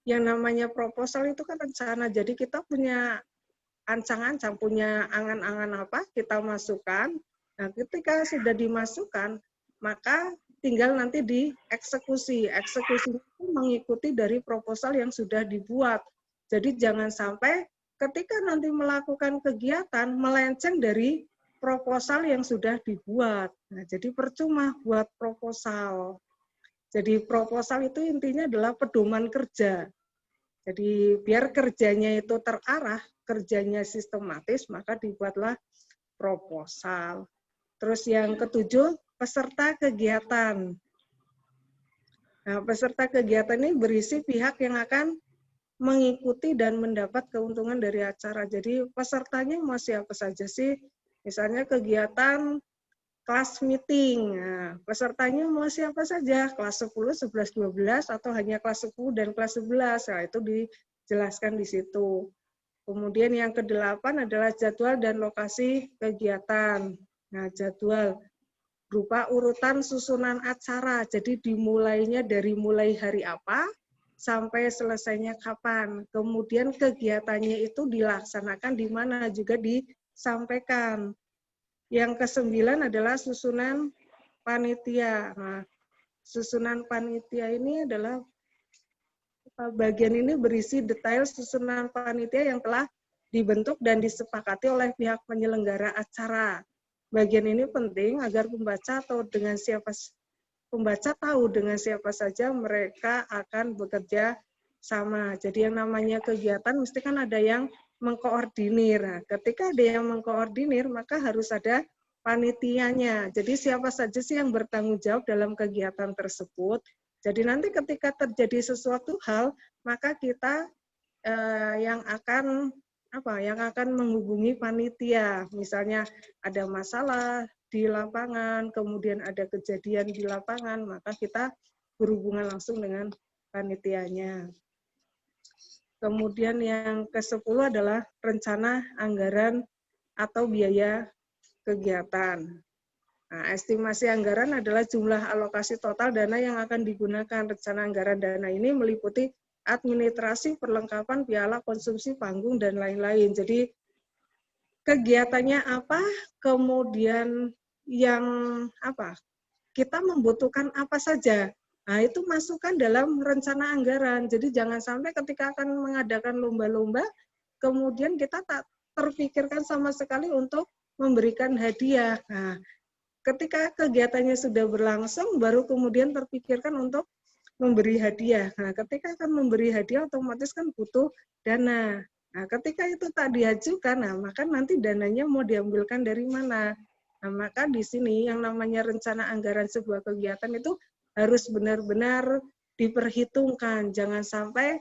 yang namanya proposal itu kan rencana. Jadi kita punya ancang-ancang, punya angan-angan apa, kita masukkan. Nah, ketika sudah dimasukkan, maka tinggal nanti dieksekusi. Eksekusi itu mengikuti dari proposal yang sudah dibuat. Jadi jangan sampai ketika nanti melakukan kegiatan, melenceng dari proposal yang sudah dibuat. Nah, jadi percuma buat proposal. Jadi proposal itu intinya adalah pedoman kerja. Jadi biar kerjanya itu terarah, kerjanya sistematis, maka dibuatlah proposal. Terus yang ketujuh, peserta kegiatan. Nah, peserta kegiatan ini berisi pihak yang akan mengikuti dan mendapat keuntungan dari acara. Jadi pesertanya mau siapa saja sih? Misalnya kegiatan kelas meeting. Nah, pesertanya mau siapa saja? Kelas 10, 11, 12, atau hanya kelas 10 dan kelas 11. Nah, itu dijelaskan di situ. Kemudian yang ke-8 adalah jadwal dan lokasi kegiatan. Nah, jadwal berupa urutan susunan acara. Jadi dimulainya dari mulai hari apa sampai selesainya kapan. Kemudian kegiatannya itu dilaksanakan di mana juga disampaikan. Yang ke-9 adalah susunan panitia. Nah, susunan panitia ini adalah bagian ini berisi detail susunan panitia yang telah dibentuk dan disepakati oleh pihak penyelenggara acara. Bagian ini penting agar pembaca tahu dengan siapa saja mereka akan bekerja sama. Jadi yang namanya kegiatan mesti kan ada yang mengkoordinir. Nah, ketika ada yang mengkoordinir, maka harus ada panitianya. Jadi siapa saja sih yang bertanggung jawab dalam kegiatan tersebut. Jadi nanti ketika terjadi sesuatu hal, maka kita yang akan menghubungi panitia. Misalnya ada masalah di lapangan, kemudian ada kejadian di lapangan, maka kita berhubungan langsung dengan panitianya. Kemudian yang ke-10 adalah rencana anggaran atau biaya kegiatan. Nah, estimasi anggaran adalah jumlah alokasi total dana yang akan digunakan. Rencana anggaran dana ini meliputi administrasi, perlengkapan, piala, konsumsi, panggung, dan lain-lain. Jadi kegiatannya apa, kemudian yang apa, kita membutuhkan apa saja. Nah, itu masukkan dalam rencana anggaran. Jadi jangan sampai ketika akan mengadakan lomba-lomba, kemudian kita tak terpikirkan sama sekali untuk memberikan hadiah. Nah, ketika kegiatannya sudah berlangsung, baru kemudian terpikirkan untuk memberi hadiah. Nah, ketika akan memberi hadiah, otomatis kan butuh dana. Nah, ketika itu tak diajukan, nah, maka nanti dananya mau diambilkan dari mana? Nah, maka di sini yang namanya rencana anggaran sebuah kegiatan itu harus benar-benar diperhitungkan. Jangan sampai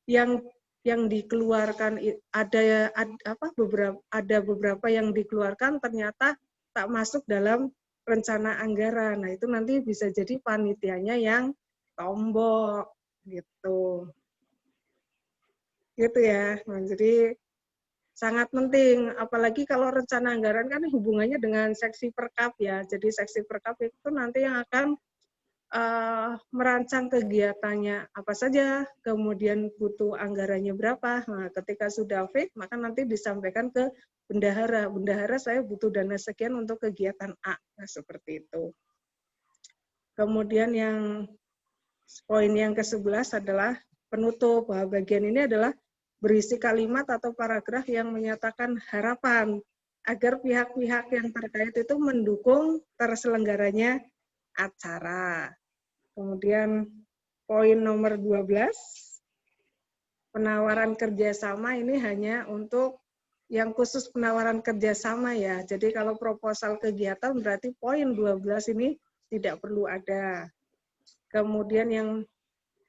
yang dikeluarkan ada beberapa yang dikeluarkan ternyata tak masuk dalam rencana anggaran. Nah, itu nanti bisa jadi panitianya yang tombok gitu. Gitu ya. Nah, jadi sangat penting, apalagi kalau rencana anggaran kan hubungannya dengan seksi perkap ya. Jadi seksi perkap itu nanti yang akan merancang kegiatannya apa saja, kemudian butuh anggarannya berapa. Nah, ketika sudah fix, maka nanti disampaikan ke bendahara. Bendahara, saya butuh dana sekian untuk kegiatan A. Nah, seperti itu. Kemudian yang poin yang ke-11 adalah penutup. Bagian ini adalah berisi kalimat atau paragraf yang menyatakan harapan agar pihak-pihak yang terkait itu mendukung terselenggaranya acara. Kemudian poin nomor 12, penawaran kerjasama ini hanya untuk yang khusus penawaran kerjasama ya. Jadi kalau proposal kegiatan berarti poin 12 ini tidak perlu ada. Kemudian yang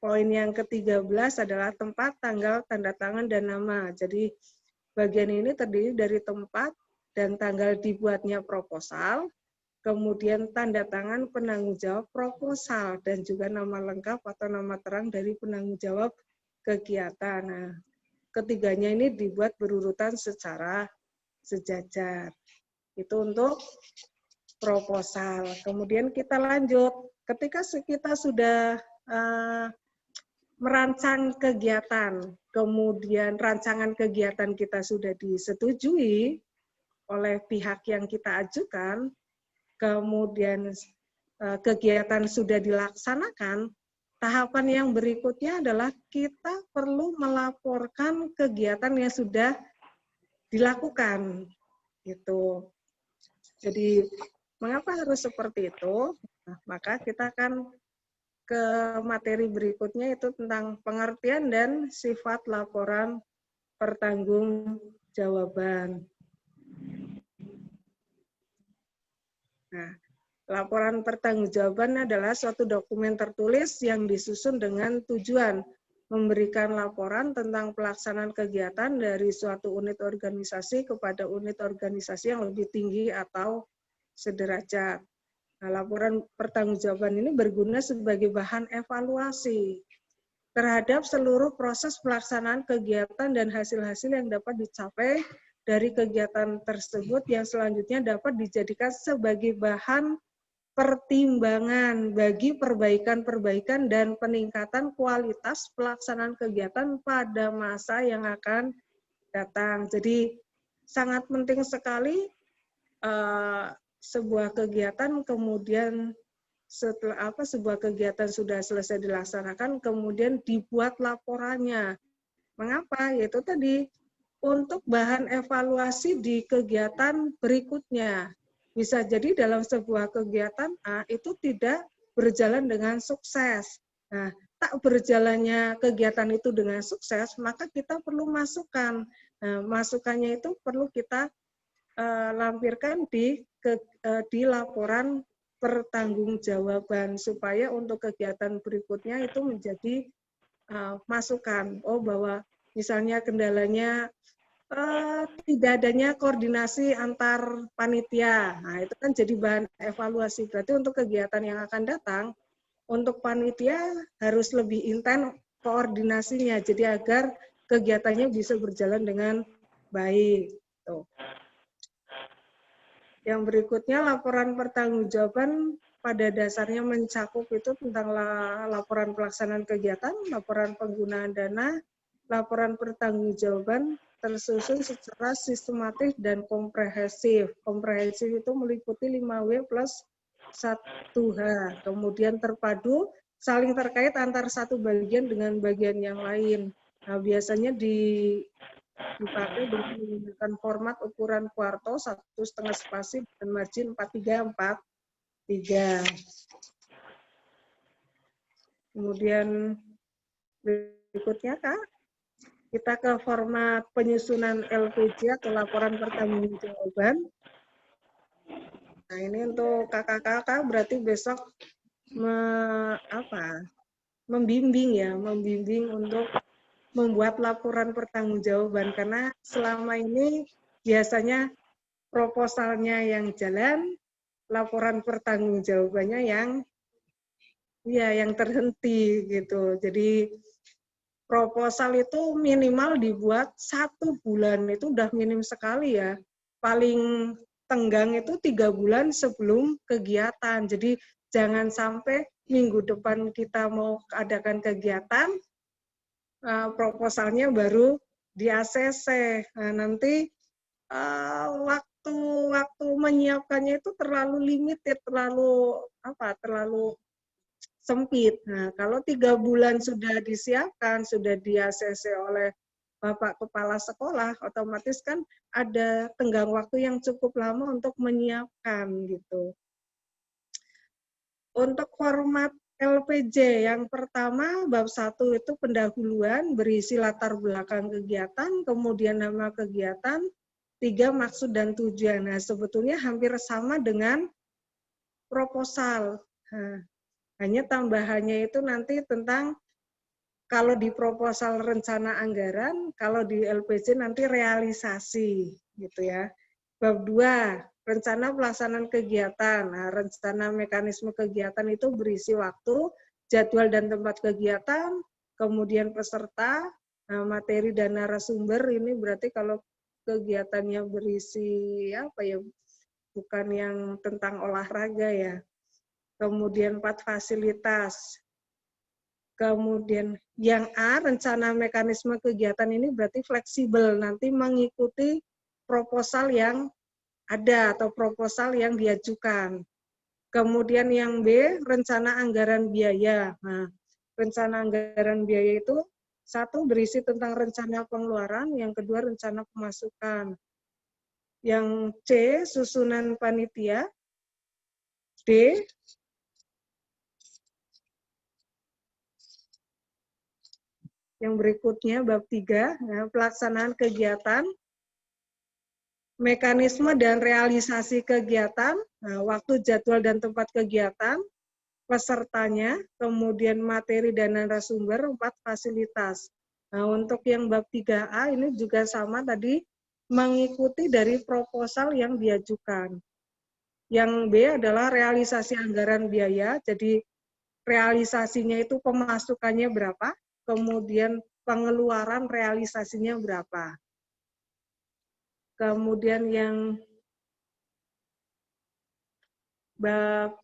poin yang ke-13 adalah tempat, tanggal, tanda tangan, dan nama. Jadi bagian ini terdiri dari tempat dan tanggal dibuatnya proposal, kemudian tanda tangan penanggung jawab proposal, dan juga nama lengkap atau nama terang dari penanggung jawab kegiatan. Nah, ketiganya ini dibuat berurutan secara sejajar. Itu untuk proposal. Kemudian kita lanjut. Ketika kita sudah merancang kegiatan, kemudian rancangan kegiatan kita sudah disetujui oleh pihak yang kita ajukan, kemudian kegiatan sudah dilaksanakan, tahapan yang berikutnya adalah kita perlu melaporkan kegiatan yang sudah dilakukan. Gitu. Jadi, mengapa harus seperti itu? Nah, maka kita akan ke materi berikutnya, itu tentang pengertian dan sifat laporan pertanggungjawaban. Nah, laporan pertanggungjawaban adalah suatu dokumen tertulis yang disusun dengan tujuan memberikan laporan tentang pelaksanaan kegiatan dari suatu unit organisasi kepada unit organisasi yang lebih tinggi atau sederajat. Nah, laporan pertanggungjawaban ini berguna sebagai bahan evaluasi terhadap seluruh proses pelaksanaan kegiatan dan hasil-hasil yang dapat dicapai dari kegiatan tersebut yang selanjutnya dapat dijadikan sebagai bahan pertimbangan bagi perbaikan-perbaikan dan peningkatan kualitas pelaksanaan kegiatan pada masa yang akan datang. Jadi sangat penting sekali sebuah kegiatan kemudian setelah sebuah kegiatan sudah selesai dilaksanakan kemudian dibuat laporannya. Mengapa? Yaitu tadi untuk bahan evaluasi di kegiatan berikutnya. Bisa jadi dalam sebuah kegiatan A itu tidak berjalan dengan sukses. Nah, tak berjalannya kegiatan itu dengan sukses, maka kita perlu masukan. Nah, masukannya itu perlu kita lampirkan di laporan pertanggungjawaban supaya untuk kegiatan berikutnya itu menjadi masukan. Oh, bahwa misalnya kendalanya tidak adanya koordinasi antar panitia. Nah, itu kan jadi bahan evaluasi. Berarti untuk kegiatan yang akan datang, untuk panitia harus lebih intens koordinasinya, jadi agar kegiatannya bisa berjalan dengan baik. Tuh. Yang berikutnya, laporan pertanggungjawaban pada dasarnya mencakup itu tentang laporan pelaksanaan kegiatan, laporan penggunaan dana, laporan pertanggungjawaban, tersusun secara sistematis dan komprehensif. Komprehensif itu meliputi 5W plus 1H. Kemudian terpadu, saling terkait antar satu bagian dengan bagian yang lain. Nah, biasanya dipakai dengan menggunakan format ukuran kuarto 1,5 spasi dan margin 4343. Kemudian berikutnya Kak, kita ke format penyusunan LPJ atau laporan pertanggungjawaban. Nah, ini untuk kakak-kakak berarti besok membimbing untuk membuat laporan pertanggungjawaban, karena selama ini biasanya proposalnya yang jalan, laporan pertanggungjawabannya yang terhenti gitu. Jadi proposal itu minimal dibuat 1 bulan, itu udah minim sekali ya. Paling tenggang itu 3 bulan sebelum kegiatan. Jadi jangan sampai minggu depan kita mau adakan kegiatan, proposalnya baru di ACC. Nah, nanti waktu menyiapkannya itu terlalu limited, terlalu sempit. Nah, kalau 3 bulan sudah disiapkan, sudah di ACC oleh Bapak Kepala Sekolah, otomatis kan ada tenggang waktu yang cukup lama untuk menyiapkan gitu. Untuk format LPJ, yang pertama bab 1 itu pendahuluan, berisi latar belakang kegiatan, kemudian nama kegiatan, 3 maksud dan tujuan. Nah, sebetulnya hampir sama dengan proposal. Nah, hanya tambahannya itu nanti tentang kalau di proposal rencana anggaran, kalau di LPJ nanti realisasi gitu ya. Bab 2, rencana pelaksanaan kegiatan. Nah, rencana mekanisme kegiatan itu berisi waktu, jadwal dan tempat kegiatan, kemudian peserta, nah, materi dan narasumber. Ini berarti kalau kegiatannya berisi apa ya? Bukan yang tentang olahraga ya. Kemudian 4 fasilitas. Kemudian yang A, rencana mekanisme kegiatan ini berarti fleksibel, nanti mengikuti proposal yang ada atau proposal yang diajukan. Kemudian yang B, rencana anggaran biaya. Nah, rencana anggaran biaya itu 1 berisi tentang rencana pengeluaran, yang kedua rencana pemasukan. Yang C, susunan panitia. D, yang berikutnya bab 3, nah, pelaksanaan kegiatan, mekanisme dan realisasi kegiatan, nah, waktu, jadwal, dan tempat kegiatan, pesertanya, kemudian materi dan narasumber, 4 fasilitas. Nah, untuk yang bab 3A ini juga sama tadi, mengikuti dari proposal yang diajukan. Yang B adalah realisasi anggaran biaya, jadi realisasinya itu pemasukannya berapa, kemudian pengeluaran realisasinya berapa. Kemudian yang bab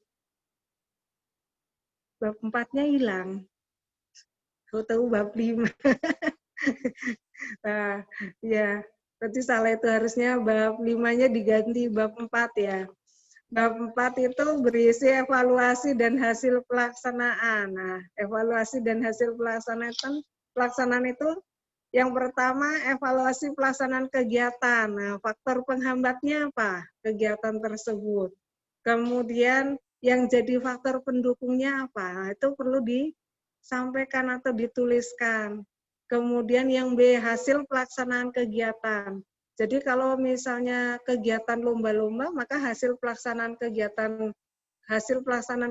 4-nya hilang. Tahu bab 5. Nah, ya, berarti salah itu, harusnya bab 5-nya diganti bab 4 ya. Bab 4 itu berisi evaluasi dan hasil pelaksanaan. Nah, evaluasi dan hasil pelaksanaan itu yang pertama evaluasi pelaksanaan kegiatan. Nah, faktor penghambatnya apa? Kegiatan tersebut. Kemudian yang jadi faktor pendukungnya apa? Nah, itu perlu disampaikan atau dituliskan. Kemudian yang B, hasil pelaksanaan kegiatan. Jadi kalau misalnya kegiatan lomba-lomba, maka hasil pelaksanaan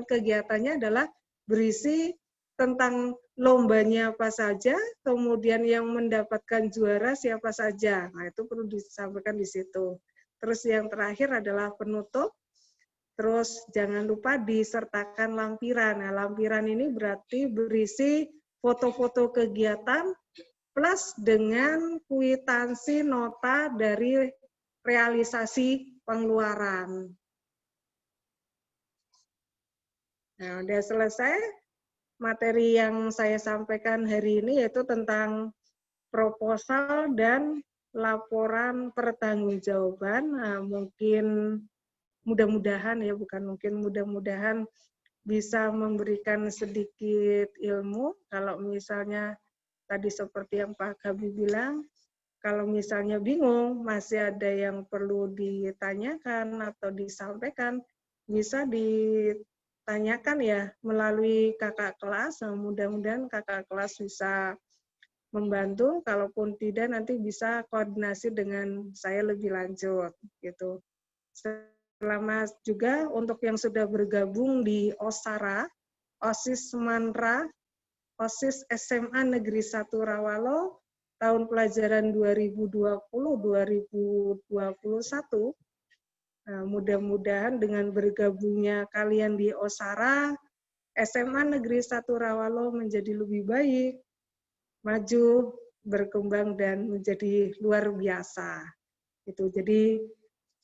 kegiatannya adalah berisi tentang lombanya apa saja, kemudian yang mendapatkan juara siapa saja. Nah, itu perlu disampaikan di situ. Terus yang terakhir adalah penutup. Terus jangan lupa disertakan lampiran. Nah, lampiran ini berarti berisi foto-foto kegiatan plus dengan kwitansi nota dari realisasi pengeluaran. Nah, udah selesai materi yang saya sampaikan hari ini, yaitu tentang proposal dan laporan pertanggungjawaban. Nah, mungkin mudah-mudahan ya, bukan mungkin, mudah-mudahan bisa memberikan sedikit ilmu. Kalau misalnya tadi seperti yang Pak Gabi bilang, kalau misalnya bingung, masih ada yang perlu ditanyakan atau disampaikan, bisa ditanyakan ya melalui kakak kelas. Nah, mudah-mudahan kakak kelas bisa membantu, kalaupun tidak nanti bisa koordinasi dengan saya lebih lanjut gitu. Selamat juga untuk yang sudah bergabung di OSARA, OSIS Manra, OSIS SMA Negeri 1 Rawalo, tahun pelajaran 2020-2021. Nah, mudah-mudahan dengan bergabungnya kalian di OSARA, SMA Negeri 1 Rawalo menjadi lebih baik, maju, berkembang, dan menjadi luar biasa. Itu. Jadi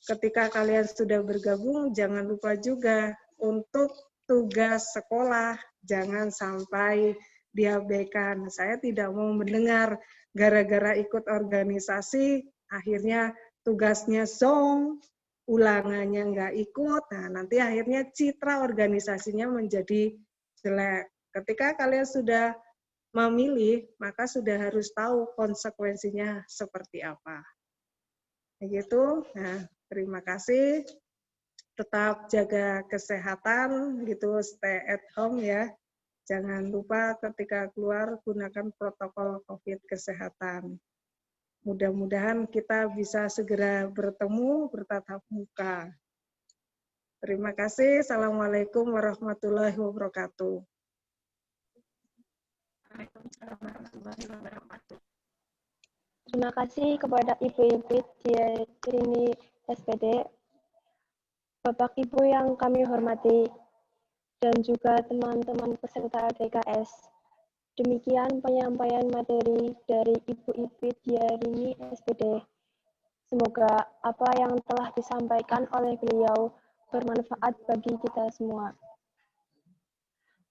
ketika kalian sudah bergabung, jangan lupa juga untuk tugas sekolah, jangan sampai diabaikan. Saya tidak mau mendengar gara-gara ikut organisasi, akhirnya tugasnya zong, ulangannya nggak ikut, nah nanti akhirnya citra organisasinya menjadi jelek. Ketika kalian sudah memilih, maka sudah harus tahu konsekuensinya seperti apa. Begitu. Nah, terima kasih. Tetap jaga kesehatan gitu, stay at home ya. Jangan lupa ketika keluar gunakan protokol COVID kesehatan. Mudah-mudahan kita bisa segera bertemu bertatap muka. Terima kasih. Assalamualaikum warahmatullahi wabarakatuh. Terima kasih kepada Ibu-Ibu Rini SPD, Bapak Ibu yang kami hormati, dan juga teman-teman peserta DKS. Demikian penyampaian materi dari Ibu-Ibu Rini SPD. Semoga apa yang telah disampaikan oleh beliau bermanfaat bagi kita semua.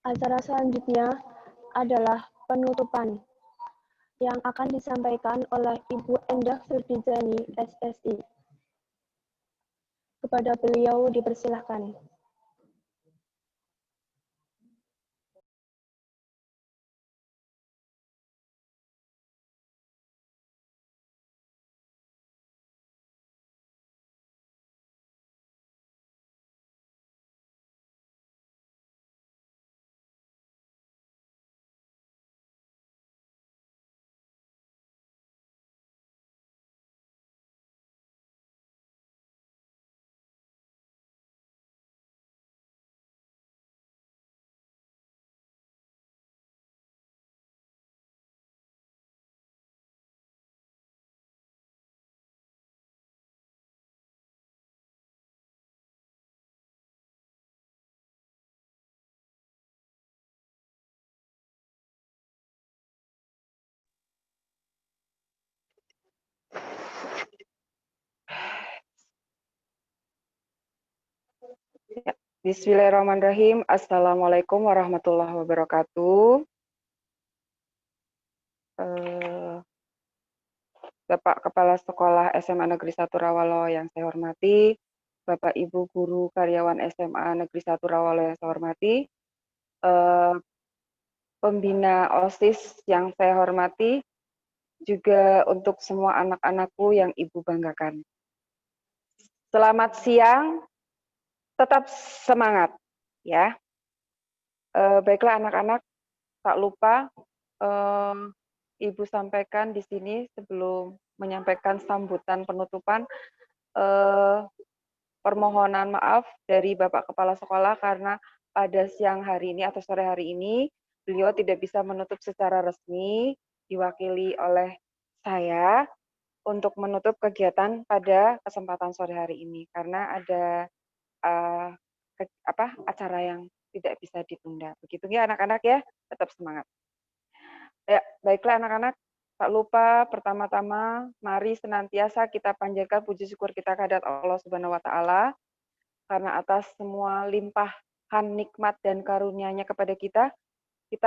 Acara selanjutnya adalah penutupan yang akan disampaikan oleh Ibu Endah Surdijani, SSI. Kepada beliau dipersilahkan. Ya, Bismillahirrahmanirrahim. Assalamualaikum warahmatullahi wabarakatuh. Bapak Kepala Sekolah SMA Negeri 1 Rawalo yang saya hormati, Bapak Ibu Guru Karyawan SMA Negeri 1 Rawalo yang saya hormati, Pembina OSIS yang saya hormati, juga untuk semua anak-anakku yang Ibu banggakan. Selamat siang, tetap semangat ya. Baiklah anak-anak, tak lupa Ibu sampaikan di sini sebelum menyampaikan sambutan penutupan, permohonan maaf dari Bapak Kepala Sekolah karena pada siang hari ini atau sore hari ini beliau tidak bisa menutup secara resmi, diwakili oleh saya untuk menutup kegiatan pada kesempatan sore hari ini karena ada acara yang tidak bisa ditunda. Begitu ya anak-anak ya, tetap semangat. Ya, baiklah anak-anak, tak lupa pertama-tama mari senantiasa kita panjatkan puji syukur kita kehadirat Allah Subhanahu wa taala karena atas semua limpahan nikmat dan karunia-Nya kepada kita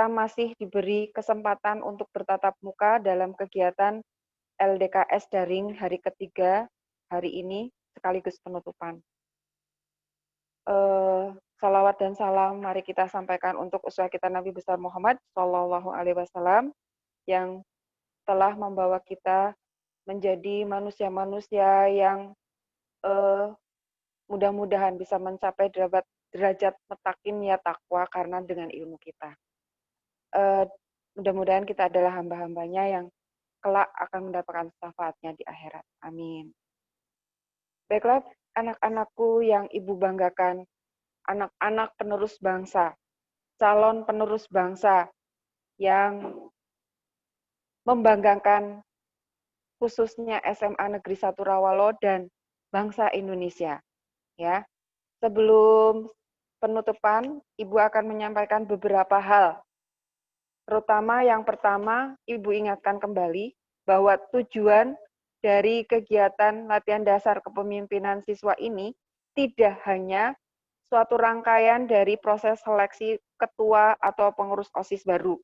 masih diberi kesempatan untuk bertatap muka dalam kegiatan LDKS daring hari ketiga hari ini sekaligus penutupan. Salawat dan salam mari kita sampaikan untuk uswah kita Nabi besar Muhammad Shallallahu Alaihi Wasallam yang telah membawa kita menjadi manusia-manusia yang mudah-mudahan bisa mencapai derajat mutakin ya takwa karena dengan ilmu kita. Mudah-mudahan kita adalah hamba-hambanya yang kelak akan mendapatkan syafaatnya di akhirat. Amin. Baiklah anak-anakku yang Ibu banggakan, anak-anak penerus bangsa, calon penerus bangsa yang membanggakan khususnya SMA Negeri 1 Rawalo dan bangsa Indonesia. Ya, sebelum penutupan, Ibu akan menyampaikan beberapa hal. Terutama yang pertama, Ibu ingatkan kembali bahwa tujuan dari kegiatan latihan dasar kepemimpinan siswa ini tidak hanya suatu rangkaian dari proses seleksi ketua atau pengurus OSIS baru.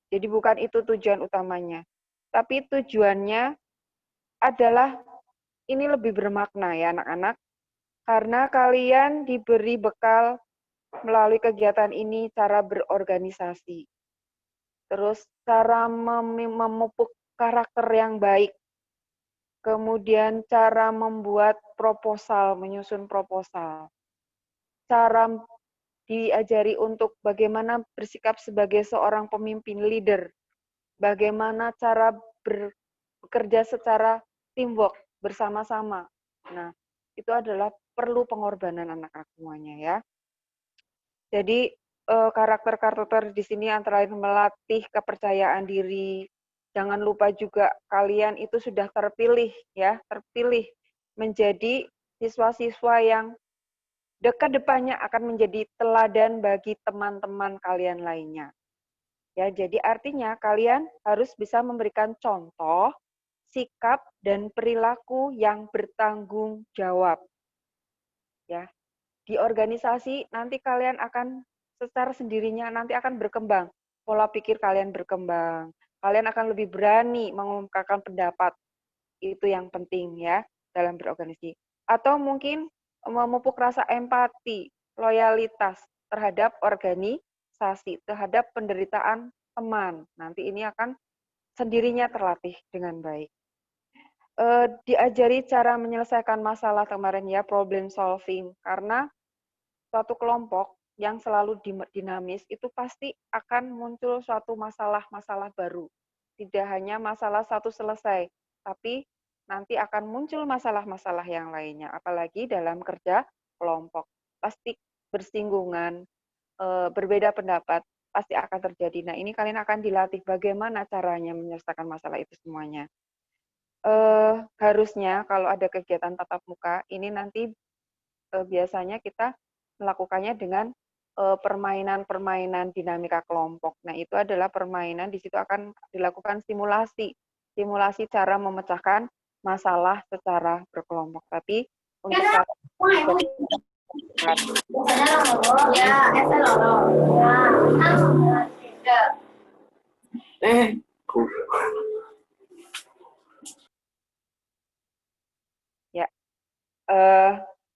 Jadi bukan itu tujuan utamanya. Tapi tujuannya adalah ini lebih bermakna ya anak-anak. Karena kalian diberi bekal melalui kegiatan ini cara berorganisasi. terus cara memupuk karakter yang baik, kemudian cara membuat proposal, menyusun proposal, cara diajari untuk bagaimana bersikap sebagai seorang pemimpin leader, bagaimana cara bekerja secara teamwork, bersama-sama. Nah, itu adalah perlu pengorbanan anak-anak semuanya ya. Jadi karakter-karakter di sini antara lain melatih kepercayaan diri. Jangan lupa juga kalian itu sudah terpilih ya, terpilih menjadi siswa-siswa yang dekat depannya akan menjadi teladan bagi teman-teman kalian lainnya. Ya, jadi artinya kalian harus bisa memberikan contoh, sikap dan perilaku yang bertanggung jawab. Ya, di organisasi nanti kalian akan secara sendirinya nanti akan berkembang. Pola pikir kalian berkembang. Kalian akan lebih berani mengungkapkan pendapat. Itu yang penting ya dalam berorganisasi. Atau mungkin memupuk rasa empati, loyalitas terhadap organisasi, terhadap penderitaan teman. Nanti ini akan sendirinya terlatih dengan baik. Diajari cara menyelesaikan masalah kemarin ya, problem solving. Karena suatu kelompok yang selalu dinamis itu pasti akan muncul suatu masalah-masalah baru. Tidak hanya masalah satu selesai, tapi nanti akan muncul masalah-masalah yang lainnya. Apalagi dalam kerja kelompok. Pasti bersinggungan, berbeda pendapat, pasti akan terjadi. Nah, ini kalian akan dilatih bagaimana caranya menyelesaikan masalah itu semuanya. Harusnya kalau ada kegiatan tatap muka, ini nanti biasanya kita melakukannya dengan permainan-permainan dinamika kelompok. Nah, itu adalah permainan, di situ akan dilakukan simulasi cara memecahkan masalah secara berkelompok. Tapi untuk saat ya,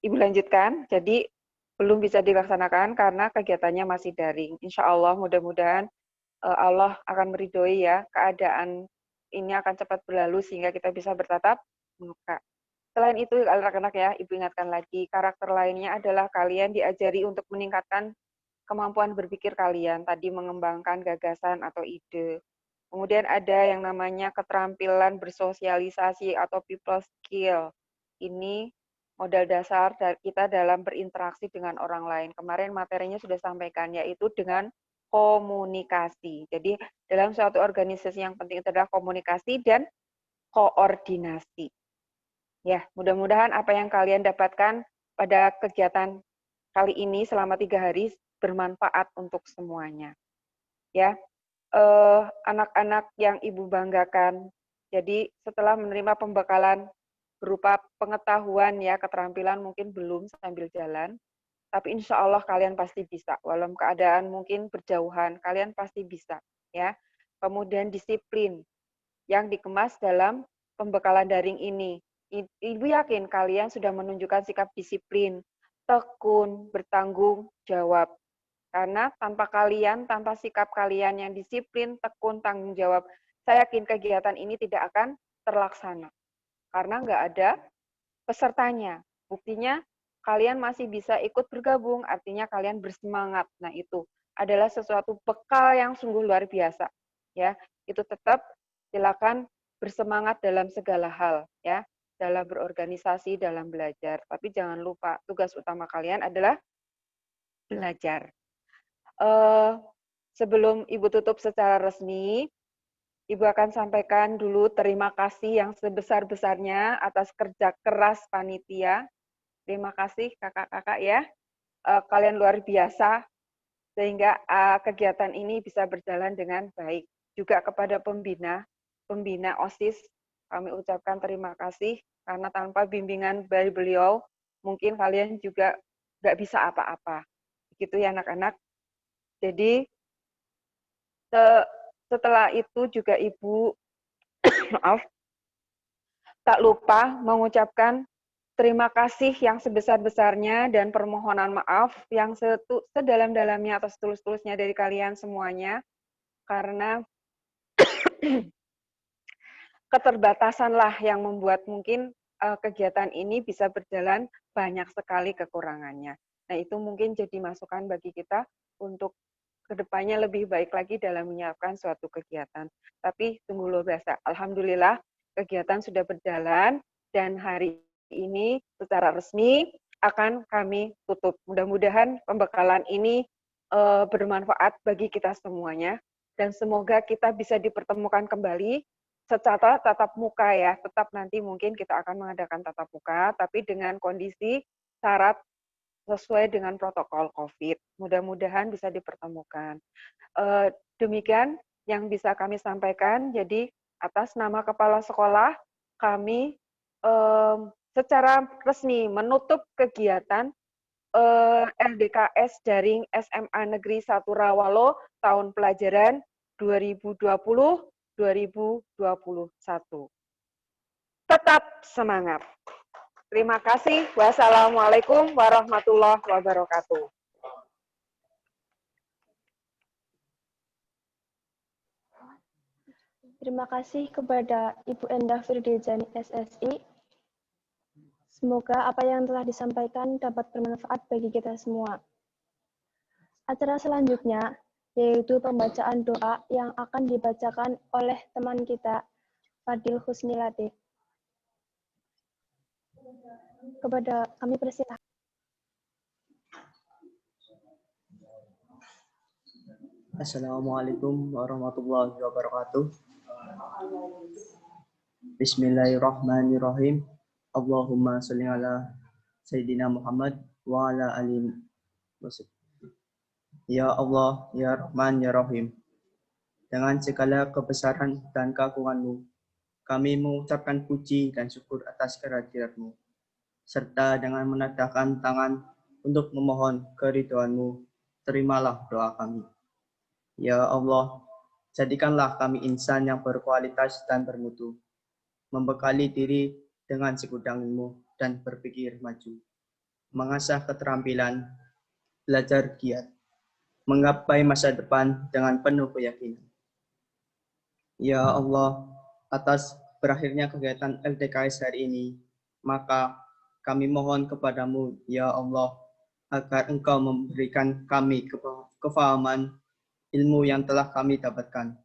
Ibu lanjutkan. Jadi belum bisa dilaksanakan karena kegiatannya masih daring. Insya Allah mudah-mudahan Allah akan meridhoi ya, keadaan ini akan cepat berlalu sehingga kita bisa bertatap muka. Selain itu anak-anak ya, Ibu ingatkan lagi, karakter lainnya adalah kalian diajari untuk meningkatkan kemampuan berpikir kalian, tadi mengembangkan gagasan atau ide. Kemudian ada yang namanya keterampilan bersosialisasi atau people skill. Ini modal dasar kita dalam berinteraksi dengan orang lain. Kemarin materinya sudah sampaikan, yaitu dengan komunikasi. Jadi dalam suatu organisasi yang penting itu adalah komunikasi dan koordinasi. Ya, mudah-mudahan apa yang kalian dapatkan pada kegiatan kali ini selama 3 hari bermanfaat untuk semuanya. Ya, anak-anak yang Ibu banggakan. Jadi setelah menerima pembekalan berupa pengetahuan ya, keterampilan mungkin belum sambil jalan, tapi insya Allah kalian pasti bisa. Walau keadaan mungkin berjauhan, kalian pasti bisa. Ya. Kemudian disiplin yang dikemas dalam pembekalan daring ini. Ibu yakin kalian sudah menunjukkan sikap disiplin, tekun, bertanggung jawab. Karena tanpa kalian, tanpa sikap kalian yang disiplin, tekun, tanggung jawab, saya yakin kegiatan ini tidak akan terlaksana. Karena nggak ada pesertanya. Buktinya kalian masih bisa ikut bergabung, artinya kalian bersemangat. Nah, itu adalah sesuatu bekal yang sungguh luar biasa. Ya, itu tetap silakan bersemangat dalam segala hal, ya, dalam berorganisasi, dalam belajar. Tapi jangan lupa tugas utama kalian adalah belajar. Sebelum Ibu tutup secara resmi, Ibu akan sampaikan dulu terima kasih yang sebesar-besarnya atas kerja keras panitia. Terima kasih kakak-kakak ya, kalian luar biasa sehingga kegiatan ini bisa berjalan dengan baik. Juga kepada pembina OSIS, kami ucapkan terima kasih karena tanpa bimbingan dari beliau, mungkin kalian juga nggak bisa apa-apa. Begitu ya anak-anak. Jadi setelah itu juga Ibu, maaf, tak lupa mengucapkan terima kasih yang sebesar-besarnya dan permohonan maaf yang sedalam-dalamnya atau setulus-tulusnya dari kalian semuanya karena keterbatasanlah yang membuat mungkin kegiatan ini bisa berjalan banyak sekali kekurangannya. Nah, itu mungkin jadi masukan bagi kita untuk kedepannya lebih baik lagi dalam menyiapkan suatu kegiatan. Tapi tunggu luar biasa. Alhamdulillah kegiatan sudah berjalan dan hari ini secara resmi akan kami tutup. Mudah-mudahan pembekalan ini bermanfaat bagi kita semuanya dan semoga kita bisa dipertemukan kembali secara tatap muka ya. Tetap nanti mungkin kita akan mengadakan tatap muka, tapi dengan kondisi syarat sesuai dengan protokol COVID. Mudah-mudahan bisa dipertemukan. Demikian yang bisa kami sampaikan. Jadi atas nama Kepala Sekolah, kami secara resmi menutup kegiatan LDKS Daring SMA Negeri 1 Rawalo tahun pelajaran 2020-2021. Tetap semangat. Terima kasih. Wassalamualaikum warahmatullahi wabarakatuh. Terima kasih kepada Ibu Endah Firdejani SSI. Semoga apa yang telah disampaikan dapat bermanfaat bagi kita semua. Acara selanjutnya yaitu pembacaan doa yang akan dibacakan oleh teman kita, Fadil Husni Latif. Kepada kami persilahkan. Assalamualaikum warahmatullahi wabarakatuh. Bismillahirrahmanirrahim. Allahumma sholli ala Sayyidina Muhammad wa ala alihi wasallam. Ya Allah, ya Rahman, ya Rahim. Dengan segala kebesaran dan keagungan-Mu, kami mengucapkan puji dan syukur atas kehadirat-Mu, serta dengan menadahkan tangan untuk memohon keridhaan-Mu, terimalah doa kami. Ya Allah, jadikanlah kami insan yang berkualitas dan bermutu, membekali diri dengan segudang ilmu dan berpikir maju, mengasah keterampilan, belajar giat, menggapai masa depan dengan penuh keyakinan. Ya Allah, atas berakhirnya kegiatan LDKS hari ini, maka kami mohon kepadamu, ya Allah, agar Engkau memberikan kami kefahaman ilmu yang telah kami dapatkan,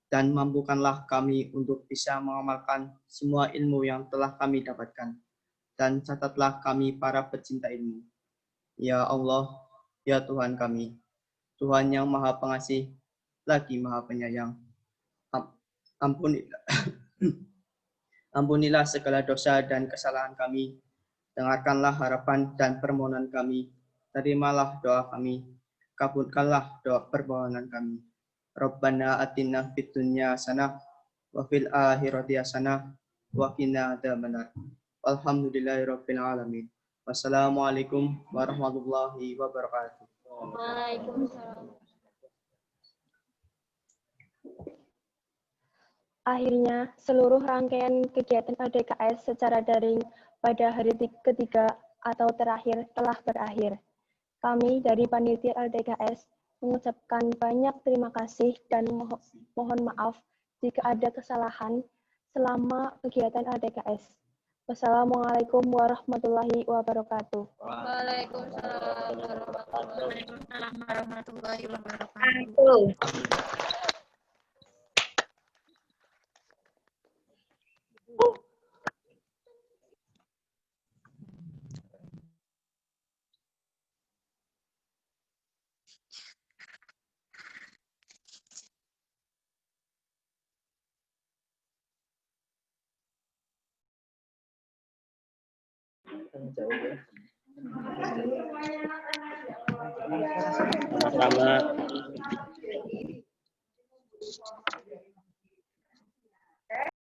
dan mampukanlah kami untuk bisa mengamalkan semua ilmu yang telah kami dapatkan, dan catatlah kami para pecinta ilmu. Ya Allah, ya Tuhan kami, Tuhan yang Maha Pengasih, lagi Maha Penyayang. Ampunilah segala dosa dan kesalahan kami. Dengarkanlah harapan dan permohonan kami. Terimalah doa kami. Kabulkanlah doa permohonan kami. Rabbana atina fid dunya hasanah wa fil akhirati hasanah wa qina adzabannar. Alhamdulillahirabbil alamin. Wassalamualaikum warahmatullahi wabarakatuh. Waalaikumsalam. Akhirnya, seluruh rangkaian kegiatan LDKS secara daring pada hari ketiga atau terakhir telah berakhir. Kami dari Panitia LDKS mengucapkan banyak terima kasih dan mohon maaf jika ada kesalahan selama kegiatan LDKS. Wassalamualaikum warahmatullahi wabarakatuh. Waalaikumsalam warahmatullahi wabarakatuh. Selamat